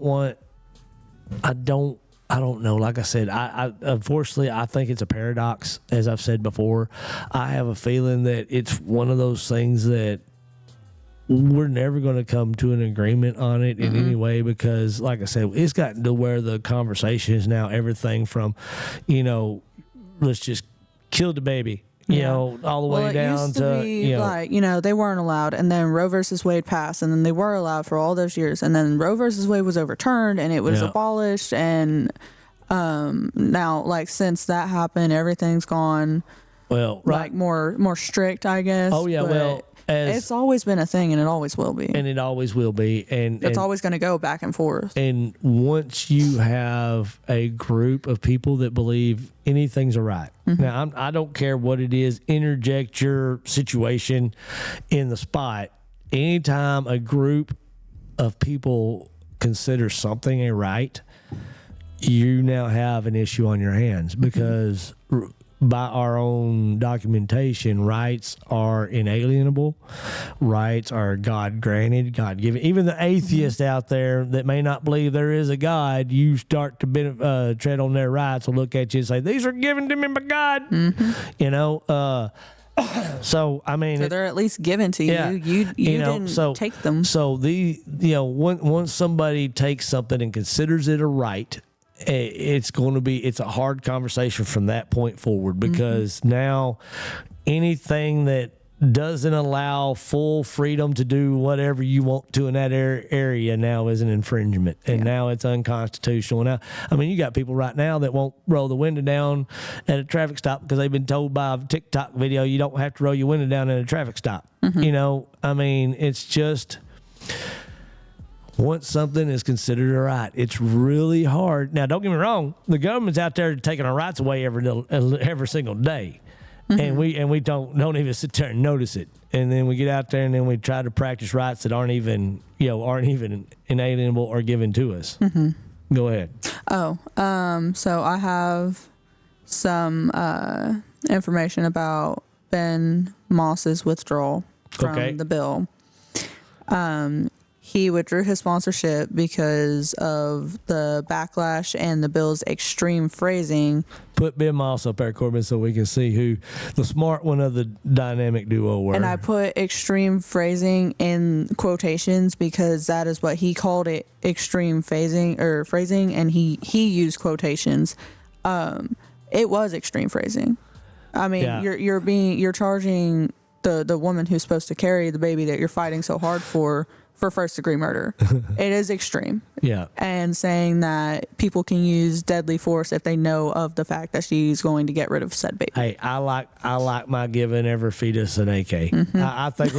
know. Like I said, I unfortunately, I think it's a paradox, as I've said before. I have a feeling that it's one of those things that we're never going to come to an agreement on it in any way, because, like I said, it's gotten to where the conversation is now everything from, you know, let's just kill the baby. You know, all the way down to like, you know, they weren't allowed, and then Roe versus Wade passed, and then they were allowed for all those years, and then Roe versus Wade was overturned and it was abolished, and now, like, since that happened, everything's gone like more strict, I guess. Oh yeah, but it's always been a thing, and it always will be. And it always will be. And it's always going to go back and forth. And once you have a group of people that believe anything's all right. Now, I don't care what it is. Interject your situation in the spot. Anytime a group of people consider something a right, you now have an issue on your hands, because by our own documentation, rights are inalienable. Rights are God-granted, God-given. Even the atheists out there that may not believe there is a God, you start to tread on their rights, will look at you and say, these are given to me by God. You know, So I mean, So they're at least given to you. Yeah. You didn't take them. So once somebody takes something and considers it a right, it's a hard conversation from that point forward, because now anything that doesn't allow full freedom to do whatever you want to in that area now is an infringement, and now it's unconstitutional. Now, I mean, you got people right now that won't roll the window down at a traffic stop because they've been told by a TikTok video you don't have to roll your window down at a traffic stop. You know, I mean, it's just, once something is considered a right, it's really hard. Now, don't get me wrong, the government's out there taking our rights away every single day. And we don't even sit there and notice it. And then we get out there and then we try to practice rights that aren't even inalienable or given to us. Go ahead. So I have some information about Ben Moss's withdrawal from the bill. He withdrew his sponsorship because of the backlash and the bill's extreme phrasing. Put Ben Moss up there, Corbin, so we can see who the smart one of the dynamic duo were. And I put extreme phrasing in quotations because that is what he called it, extreme phrasing, and he used quotations. It was extreme phrasing. I mean, you're charging the woman who's supposed to carry the baby that you're fighting so hard for first degree murder. It is extreme. Yeah. And saying that people can use deadly force if they know of the fact that she's going to get rid of said baby. Hey, I like my giving every fetus an AK. I think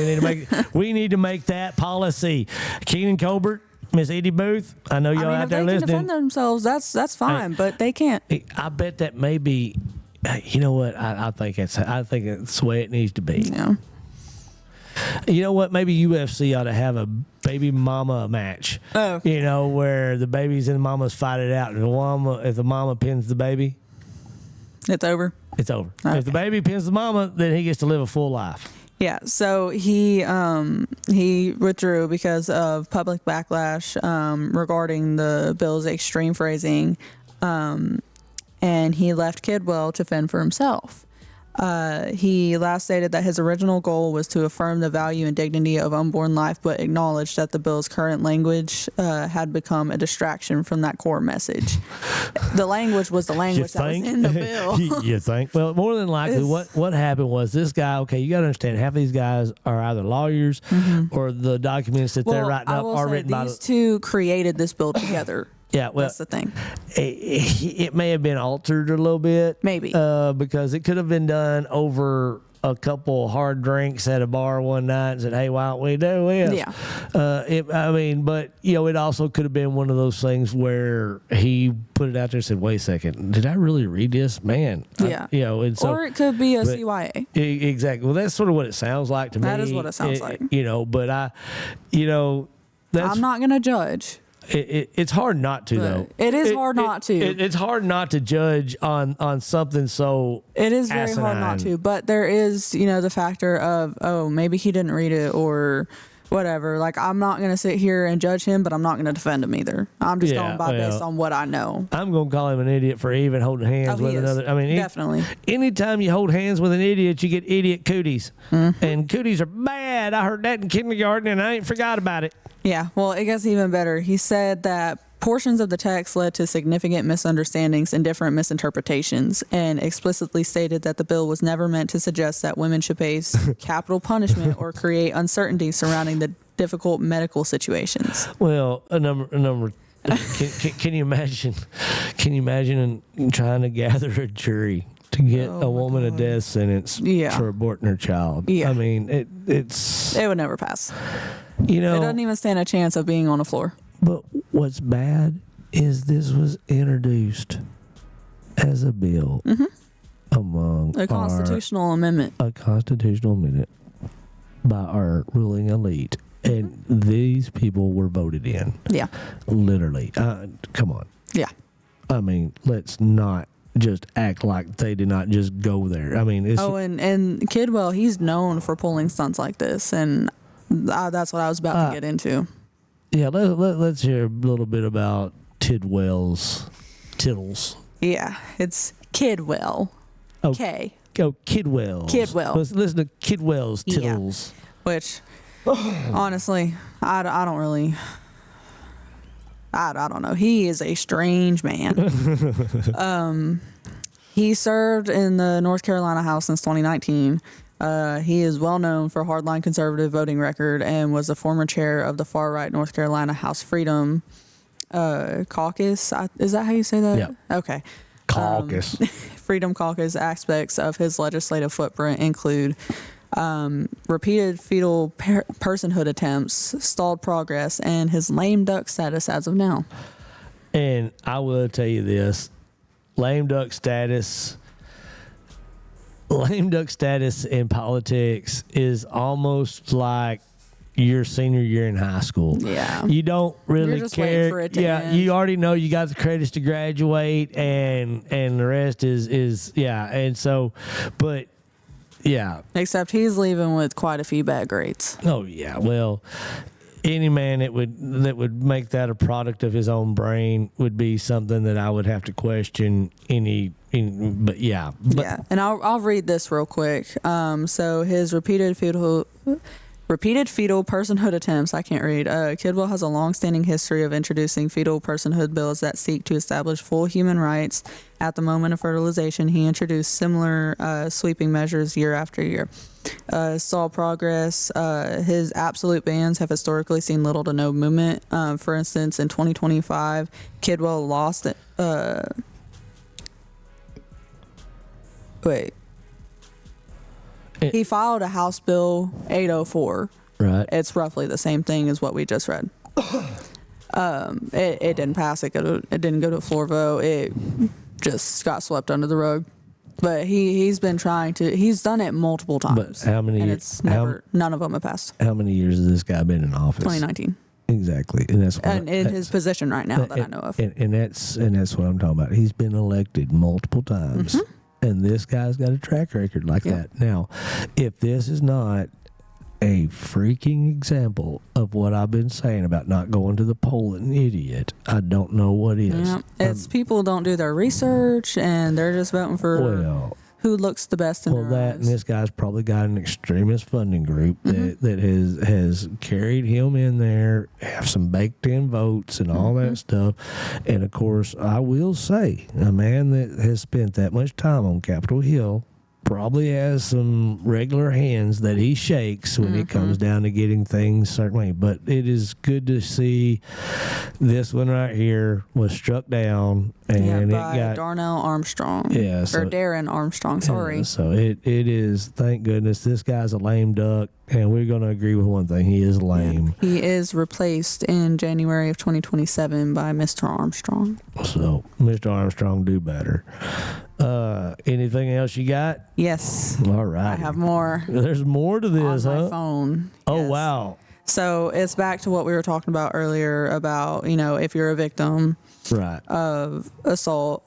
we need to make that policy. Keenan Colbert, Miss Edie Booth, I know y'all out there listening. If they can defend themselves, that's fine, but they can't. I bet that maybe, you know what? I think it's the way it needs to be. Yeah. You know what? Maybe UFC ought to have a baby mama match. Oh. You know, where the babies and the mamas fight it out. And if the mama pins the baby, It's over. it's over. Okay. If the baby pins the mama, then he gets to live a full life. Yeah, so he withdrew because of public backlash regarding the bill's extreme phrasing, and he left Kidwell to fend for himself. He last stated that his original goal was to affirm the value and dignity of unborn life, but acknowledged that the bill's current language had become a distraction from that core message. The language was the language that was in the bill. You think? Well, more than likely, what happened was this guy, okay, you got to understand, half of these guys are either lawyers or the documents that they're writing up are written by... These two created this bill together. Yeah, well, that's the thing. It may have been altered a little bit, maybe, because it could have been done over a couple hard drinks at a bar one night and said, "Hey, why don't we do this?" Yeah. But it also could have been one of those things where he put it out there and said, "Wait a second, did I really read this, man?" Yeah. And so, or it could be a CYA. Exactly. Well, that's sort of what it sounds like to me. That is what it sounds like. But I'm not gonna judge. It's hard not to, though. It is hard not to. It's hard not to judge on something so It is very hard not to. But there is, the factor of, maybe he didn't read it or whatever. Like, I'm not going to sit here and judge him, but I'm not going to defend him either. I'm just going based on what I know. I'm going to call him an idiot for even holding hands with another. I mean, definitely. Anytime you hold hands with an idiot, you get idiot cooties. And cooties are bad. I heard that in kindergarten, and I ain't forgot about it. Yeah, well, it gets even better. He said that portions of the text led to significant misunderstandings and different misinterpretations, and explicitly stated that the bill was never meant to suggest that women should face capital punishment or create uncertainty surrounding the difficult medical situations. Well, a number. Can you imagine? Can you imagine trying to gather a jury to get a woman a death sentence for aborting her child? Yeah. I mean, it would never pass. It doesn't even stand a chance of being on the floor. But what's bad is this was introduced as a bill among a constitutional amendment. A constitutional amendment by our ruling elite. And these people were voted in. Yeah. Literally. Come on. Yeah. I mean, let's not just act like they did not just go there. I mean, it's... Oh, and Kidwell, he's known for pulling stunts like this, and that's what I was about to get into. Yeah, let's hear a little bit about Tiddles. Yeah, it's Kidwell. Oh. K. Kidwell's. Kidwell. Let's listen to Kidwell's Yeah. tittles. Which, honestly, I don't really. I don't know. He is a strange man. He served in the North Carolina House since 2019. He is well known for hardline conservative voting record and was the former chair of the far right North Carolina House Freedom Caucus. Is that how you say that? Yeah. Okay. Caucus. Freedom Caucus aspects of his legislative footprint include repeated fetal personhood attempts, stalled progress, and his lame duck status as of now. And I will tell you this, lame duck status in politics is almost like your senior year in high school. Yeah. You don't really You're just care. waiting for it to end. You already know you got the credits to graduate and the rest is and so but yeah. Except he's leaving with quite a few bad grades. Oh yeah. Well, any man that would make that a product of his own brain would be something that I would have to question but yeah. Yeah, and I'll read this real quick. So his repeated fetal personhood attempts. I can't read. Kidwell has a long-standing history of introducing fetal personhood bills that seek to establish full human rights at the moment of fertilization. He introduced similar sweeping measures year after year. Saw progress. His absolute bans have historically seen little to no movement. For instance, in 2025, Kidwell lost it. He filed a House Bill 804. Right. It's roughly the same thing as what we just read. It didn't pass. It didn't go to a floor vote. It just got swept under the rug. But he's been trying to. He's done it multiple times. But how many? And it's never. None of them have passed. How many years has this guy been in office? 2019. Exactly, and that's what And in his position right now that I know of. And that's what I'm talking about. He's been elected multiple times. Mm-hmm. And this guy's got a track record like that. Now, if this is not a freaking example of what I've been saying about not going to the poll an idiot, I don't know what is. Yeah. It's people don't do their research and they're just voting for who looks the best in their that eyes. and this guy's probably got an extremist funding group that has carried him in there, have some baked in votes and all that stuff. And of course, I will say, a man that has spent that much time on Capitol Hill probably has some regular hands that he shakes when it comes down to getting things certainly. But it is good to see this one right here was struck down and by it got Darnell Armstrong. Yeah, so- or Darren Armstrong, sorry. Yeah, so it is, thank goodness, this guy's a lame duck, and we're going to agree with one thing. He is lame. He is replaced in January of 2027 by Mr. Armstrong. So, Mr. Armstrong, do better. Anything else you got? Yes. All right. I have more There's more to this, on my huh? phone. Oh, Yes. wow. So it's back to what we were talking about earlier about, if you're a victim Right. of assault.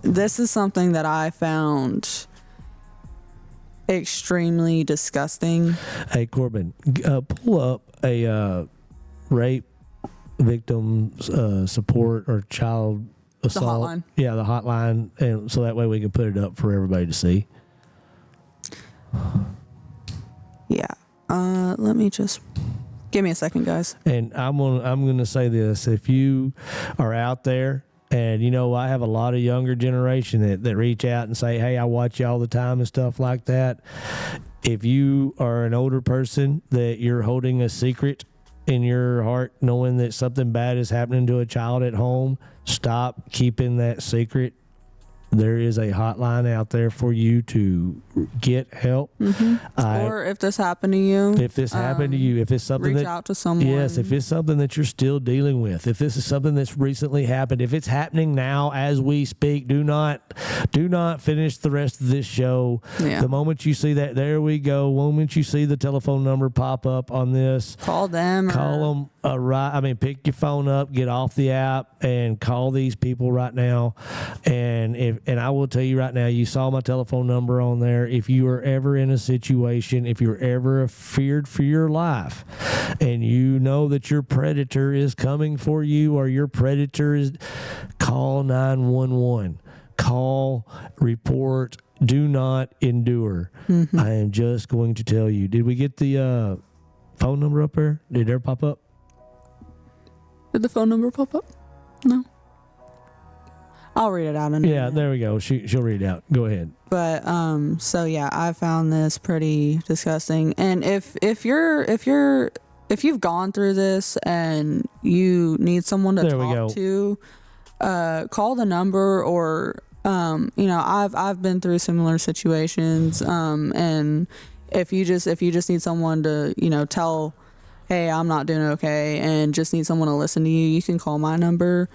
This is something that I found extremely disgusting. Hey, Corbin, pull up a rape victim support or child assault. hotline? Yeah, the hotline, and so that way we can put it up for everybody to see. Yeah. Let me just give me a second, guys. And I'm gonna say this: if you are out there, and I have a lot of younger generation that reach out and say, "Hey, I watch you all the time" and stuff like that. If you are an older person that you're holding a secret in your heart, knowing that something bad is happening to a child at home, stop keeping that secret. There is a hotline out there for you to get help. Or if this happened to you, If this happened to you, if it's something reach that, out to someone. yes, if it's something that you're still dealing with, if this is something that's recently happened, if it's happening now as we speak, do not finish the rest of this show. Yeah. The moment you see that, there we go. The moment you see the telephone number pop up on this, Call them. call them. Pick your phone up, get off the app, and call these people right now. And I will tell you right now, you saw my telephone number on there. If you are ever in a situation, if you're ever feared for your life, and you know that your predator is coming for you, or your predator is, call 911. call, report, do not endure. I am just going to tell you. Did we get the phone number up there? Did it ever pop up? Did the phone number pop up? No. I'll read it out in a minute. There we go. She'll read it out. Go ahead. But so yeah, I found this pretty disgusting. And if you've gone through this and you need someone to talk to, call the number, or I've been through similar situations. And if you just need someone to tell, hey, I'm not doing okay, and just need someone to listen to you, you can call my number.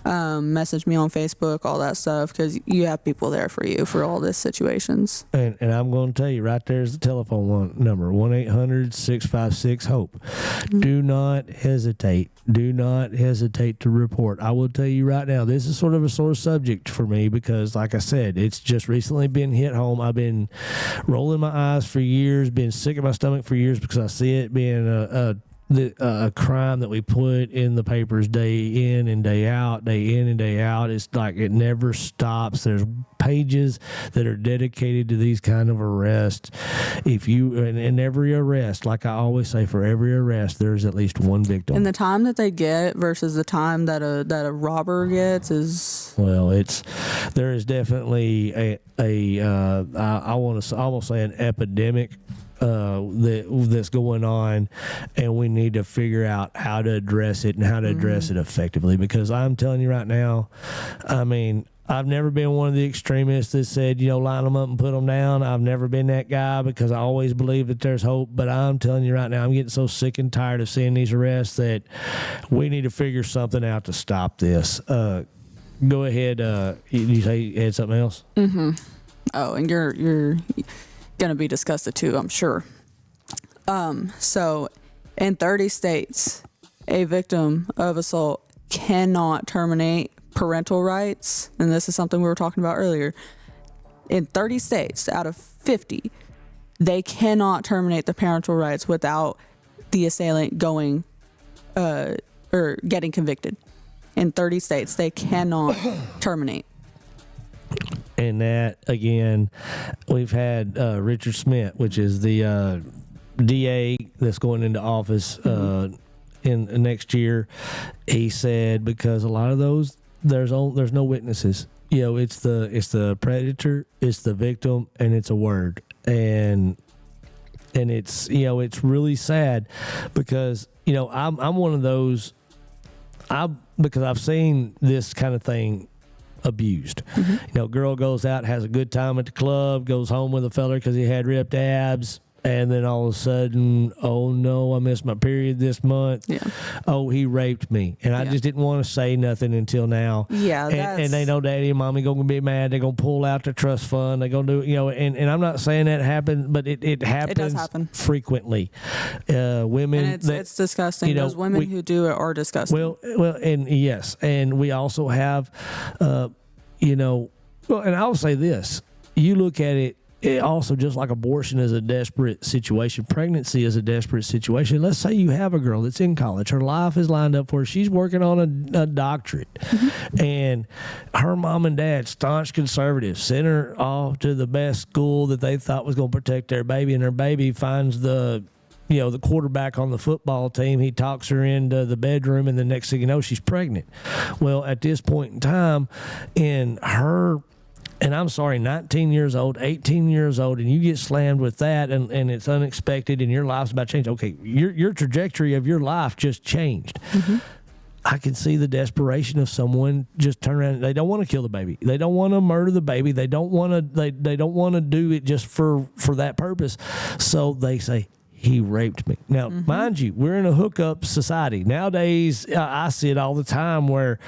Message me on Facebook, all that stuff, because you have people there for you for all these situations. And I'm going to tell you, right there's the telephone number, 1-800-656-HOPE. Do not hesitate. Do not hesitate to report. I will tell you right now, this is sort of a sore subject for me because, like I said, it's just recently been hit home. I've been rolling my eyes for years, been sick in my stomach for years because I see it being a crime that we put in the papers day in and day out, day in and day out. It's like it never stops. There's pages that are dedicated to these kind of arrests. If you in every arrest, like I always say, for every arrest, there's at least one victim. And the time that they get versus the time that a robber gets is there is definitely I want to almost say an epidemic that's going on, and we need to figure out how to address it and how to address it effectively, because I'm telling you right now, I mean, I've never been one of the extremists that said, line them up and put them down. I've never been that guy because I always believe that there's hope. But I'm telling you right now, I'm getting so sick and tired of seeing these arrests that we need to figure something out to stop this. Go ahead. You say you had something else? Mm-hmm. Oh, and you're going to be disgusted too, I'm sure. So in 30 states, a victim of assault cannot terminate parental rights, and this is something we were talking about earlier. In 30 states out of 50, they cannot terminate the parental rights without the assailant going or getting convicted. In 30 states, they cannot terminate. And that, again, we've had Richard Smith, which is the DA that's going into office in next year. He said because a lot of those, there's no witnesses. It's the predator, it's the victim, and it's a word. And it's it's really sad because I'm one of those. Because I've seen this kind of thing abused. Girl goes out, has a good time at the club, goes home with a fella because he had ripped abs, and then all of a sudden, oh no, I missed my period this month. Yeah. Oh, he raped me, and I just didn't want to say nothing until now. Yeah, and they know daddy and mommy gonna be mad. They're gonna pull out the trust fund. They're gonna do and I'm not saying that happens, but it happens. It does happen frequently. Women, and it's disgusting. Those women who do it are disgusting. Well, and yes, and we also have, and I'll say this: you look at it. It also, just like abortion is a desperate situation, pregnancy is a desperate situation. Let's say you have a girl that's in college. Her life is lined up for her. She's working on a doctorate. And her mom and dad, staunch conservatives, sent her off to the best school that they thought was going to protect their baby. And her baby finds the quarterback on the football team. He talks her into the bedroom, and the next thing you know, she's pregnant. Well, at this point in time, and I'm sorry, 19 years old, 18 years old, and you get slammed with that, and it's unexpected, and your life's about to change. Okay, your trajectory of your life just changed. I can see the desperation of someone just turn around. They don't want to kill the baby. They don't want to murder the baby. They don't want to. They don't want to do it just for that purpose. So they say, he raped me. Now, mind you, we're in a hookup society nowadays. I see it all the time where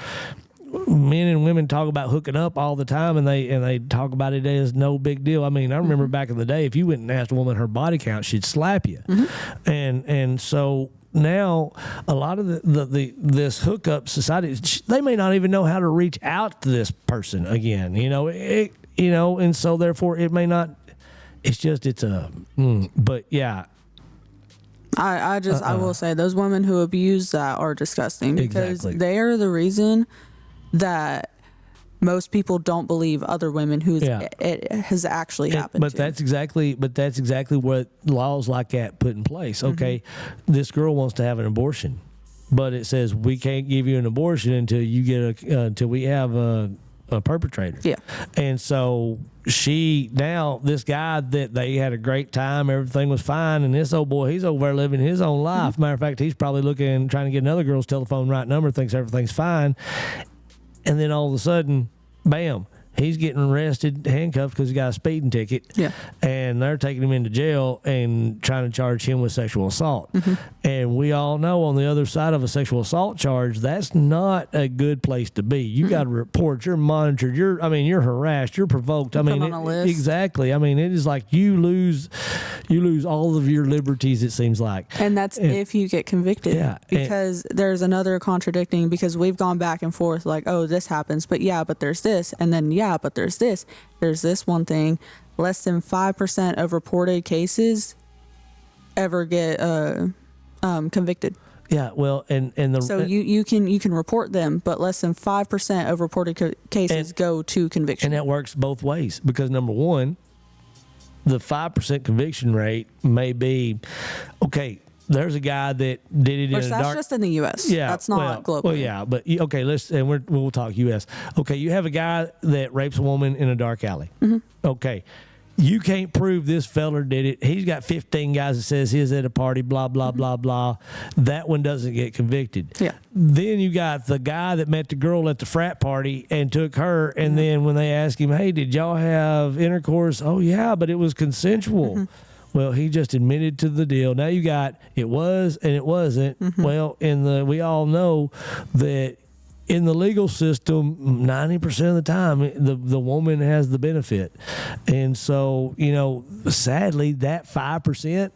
men and women talk about hooking up all the time, and they talk about it as no big deal. I mean, I remember back in the day, if you went and asked a woman her body count, she'd slap you. And so now a lot of this hookup society, they may not even know how to reach out to this person again. And so therefore it may not. But yeah. I will say those women who abuse that are disgusting because they are the reason that most people don't believe other women who it has actually happened but to. that's exactly what laws like that put in place. Okay, this girl wants to have an abortion, but it says we can't give you an abortion until you get until we have a perpetrator. Yeah. And so this guy that they had a great time, everything was fine, and this old boy, he's over there living his own life. Matter of fact, he's probably trying to get another girl's telephone right number, thinks everything's fine. And then all of a sudden, bam, he's getting arrested, handcuffed because he got a speeding ticket. Yeah. And they're taking him into jail and trying to charge him with sexual assault. And we all know on the other side of a sexual assault charge, that's not a good place to be. You got to report, you're monitored, you're harassed, you're provoked. On a list. Exactly. I mean, it is like you lose all of your liberties, it seems like. And that's if you get convicted. Yeah. Because there's another contradicting, because we've gone back and forth like, oh, this happens, but there's this. And then, but there's this. There's this one thing. Less than 5% of reported cases ever get convicted. Yeah, well, so you can report them, but less than 5% of reported cases go to conviction. And that works both ways, because number one, the 5% conviction rate may be okay. There's a guy that did it Which that's just in the U.S. Yeah, that's not global. Well, yeah, but okay, we'll talk U.S. Okay, you have a guy that rapes a woman in a dark alley. Okay, you can't prove this feller did it. He's got 15 guys that says he's at a party, blah, blah, blah, blah. That one doesn't get convicted. Yeah. Then you got the guy that met the girl at the frat party and took her, and then when they ask him, hey, did y'all have intercourse? Oh, yeah, but it was consensual. Well, he just admitted to the deal. Now you got it was and it wasn't. Well, we all know that in the legal system, 90% of the time, the woman has the benefit. And so, sadly, that 5%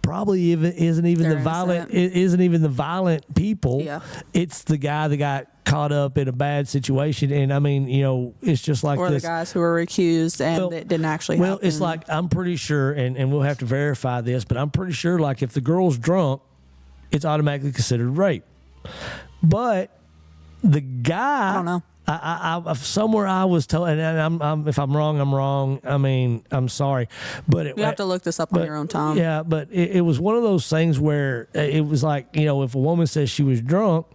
probably isn't even the violent people. Yeah. It's the guy that got caught up in a bad situation, and it's just like or this. the guys who were accused and it didn't actually happen. Well, it's like, I'm pretty sure, and we'll have to verify this, but I'm pretty sure, like, if the girl's drunk, it's automatically considered rape. But the guy, I don't know. I somewhere I was told, and I'm if I'm wrong, I'm wrong. I mean, I'm sorry, but you have to look this up on your own time. Yeah, but it was one of those things where it was like, if a woman says she was drunk,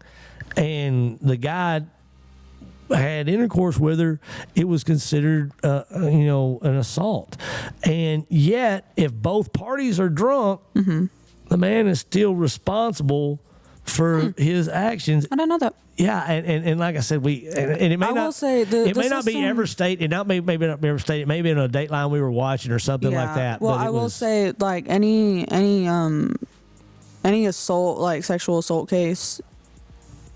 and the guy had intercourse with her, it was considered, an assault. And yet, if both parties are drunk, the man is still responsible for his actions. I don't know that. Yeah, and like I said, it may not be every state, and maybe not be every state. It may be in a Dateline we were watching or something like that. Well, I will say, like, any assault, like sexual assault case,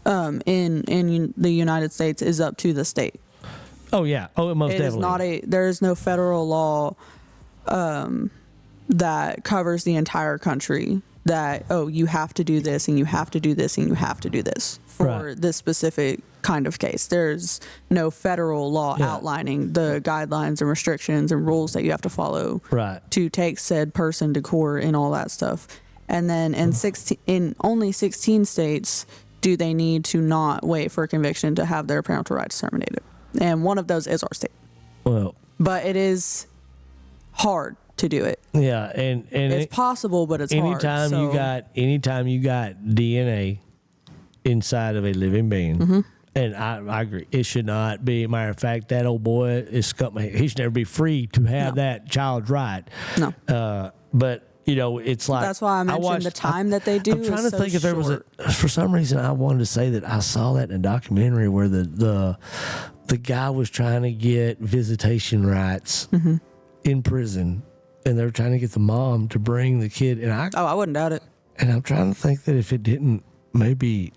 in the United States is up to the state. Oh yeah. Oh, it most definitely. There is no federal law that covers the entire country that, you have to do this and you have to do this and you have to do this for this specific kind of case. There's no federal law outlining the guidelines and restrictions and rules that you have to follow to take said person to court and all that stuff. And then in only 16 states do they need to not wait for a conviction to have their parental rights terminated. And one of those is our state. Well, but it is hard to do it. Yeah, and it's possible, but it's hard. Anytime you got DNA inside of a living being, and I agree, it should not be. Matter of fact, that old boy is he should never be free to have that child's right. No. But it's like, that's why I mentioned the time that they do. I'm trying to think if there was for some reason I wanted to say that I saw that in a documentary where the guy was trying to get visitation rights in prison, and they were trying to get the mom to bring the kid. And I wouldn't doubt it. And I'm trying to think that if it didn't, maybe.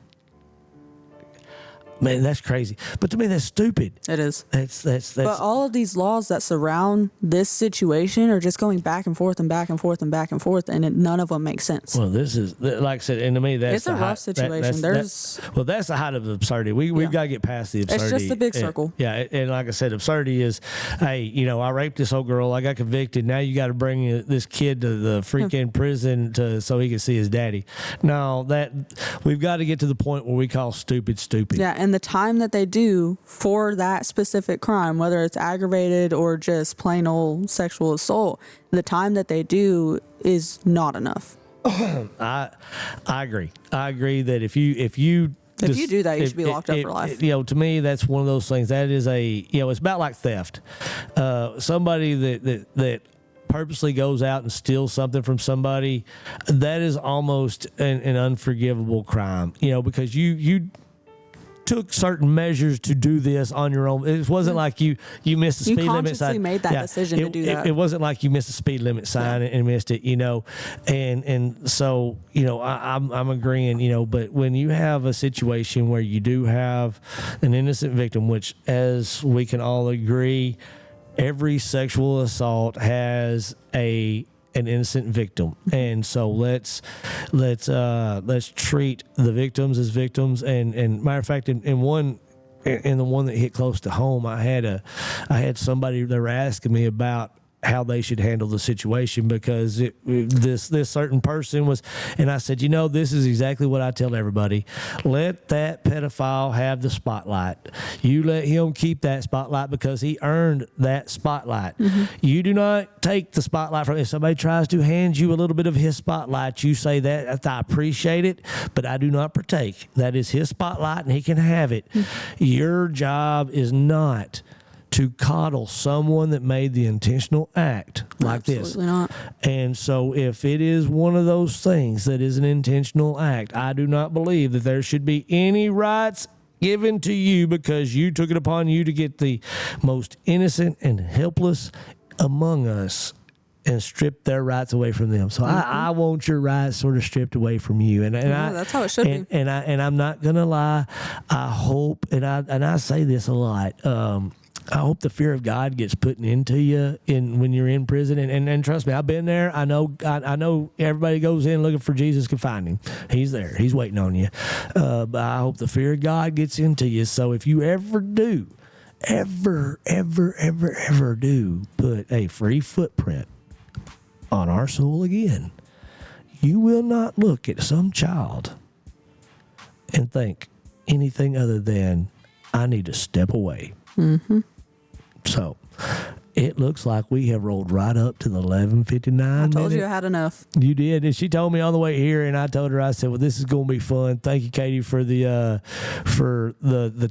Man, that's crazy. But to me, that's stupid. It is. That's. But all of these laws that surround this situation are just going back and forth and back and forth and back and forth, and none of them make sense. Well, this is, like I said, and to me, that's a rough situation. That's the height of absurdity. We've got to get past the absurdity. It's just a big circle. And like I said, absurdity is, hey, I raped this old girl, I got convicted. Now you got to bring this kid to the freaking prison so he can see his daddy. No, we've got to get to the point where we call stupid. Yeah, and and the time that they do for that specific crime, whether it's aggravated or just plain old sexual assault, the time that they do is not enough. I agree. I agree that if you do that, you should be locked up for life. To me, that's one of those things. That is it's about like theft. Somebody that purposely goes out and steals something from somebody, that is almost an unforgivable crime. Because you took certain measures to do this on your own. It wasn't like you missed the speed limit sign. You consciously made that decision to do that. It wasn't like you missed the speed limit sign and missed it, and so I'm agreeing, but when you have a situation where you do have an innocent victim, which, as we can all agree, every sexual assault has an innocent victim, and so let's treat the victims as victims. And matter of fact, in the one that hit close to home, I had somebody, they were asking me about how they should handle the situation, because this certain person was, and I said, this is exactly what I tell everybody: let that pedophile have the spotlight. You let him keep that spotlight because he earned that spotlight. Mm-hmm. You do not take the spotlight from him. If somebody tries to hand you a little bit of his spotlight, you say that I appreciate it, but I do not partake. That is his spotlight and he can have it. Mm-hmm. Your job is not to coddle someone that made the intentional act like this. Absolutely not. And so if it is one of those things that is an intentional act, I do not believe that there should be any rights given to you because you took it upon you to get the most innocent and helpless among us and strip their rights away from them. So I want your rights sort of stripped away from you. And that's how it should be. And I'm not gonna lie. I hope, and I say this a lot, I hope the fear of God gets put into you when you're in prison. And trust me, I've been there. I know everybody goes in looking for Jesus, can find him. He's there. He's waiting on you. But I hope the fear of God gets into you. So if you ever do put a free footprint on our soul again, you will not look at some child and think anything other than, I need to step away. Mm-hmm. So it looks like we have rolled right up to the 11:59. I told you I had enough. You did, and she told me on the way here, and I told her, I said, "Well, this is going to be fun." Thank you, Katie, for the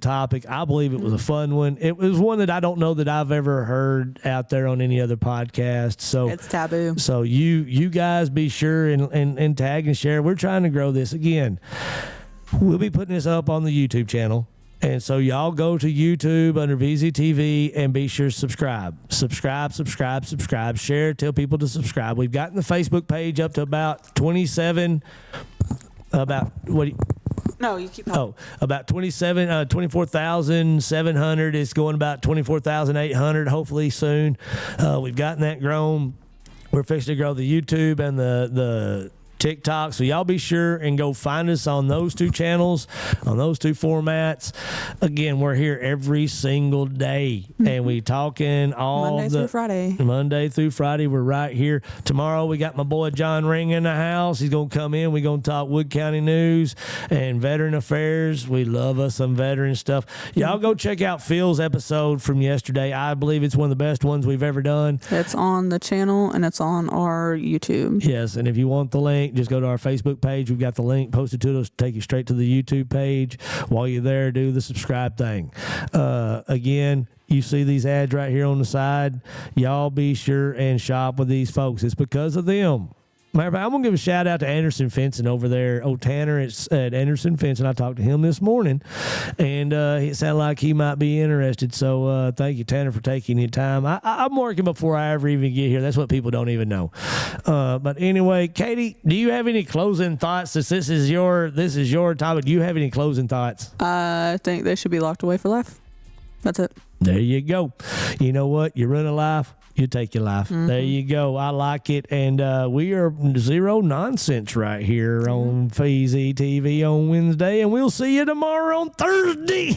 topic. I believe it was a fun one. It was one that I don't know that I've ever heard out there on any other podcast. So it's taboo. So you guys be sure and tag and share. We're trying to grow this again. We'll be putting this up on the YouTube channel. And so y'all go to YouTube under VZTV and be sure to subscribe. Share, tell people to subscribe. We've gotten the Facebook page up to about 27, about what do you... No, you keep talking. About 24,700. It's going about 24,800 hopefully soon. We've gotten that grown. We're fixing to grow the YouTube and the TikTok, so y'all be sure and go find us on those two channels, on those two formats. Again, we're here every single day, and we talking all Monday through Friday. We're right here. Tomorrow we got my boy John Ring in the house. He's gonna come in. We're gonna talk Wood County news and veteran affairs. We love us some veteran stuff. Y'all go check out Phil's episode from yesterday. I believe it's one of the best ones we've ever done. It's on the channel and it's on our YouTube. Yes, and if you want the link, just go to our Facebook page. We've got the link posted to us, take you straight to the YouTube page. While you're there, do the subscribe thing. Again, you see these ads right here on the side. Y'all be sure and shop with these folks. It's because of them. Matter of fact, I'm going to give a shout out to Anderson Fencing over there. Tanner at Anderson Fencing. I talked to him this morning, and it sounded like he might be interested. So thank you, Tanner, for taking your time. I'm working before I ever even get here. That's what people don't even know. But anyway, Katie, do you have any closing thoughts? Since this is your topic, do you have any closing thoughts? I think they should be locked away for life. That's it. There you go. You know what? You run a life, you take your life. Mm-hmm. There you go. I like it. And we are zero nonsense right here on FITE TV on Wednesday. And we'll see you tomorrow on Thursday.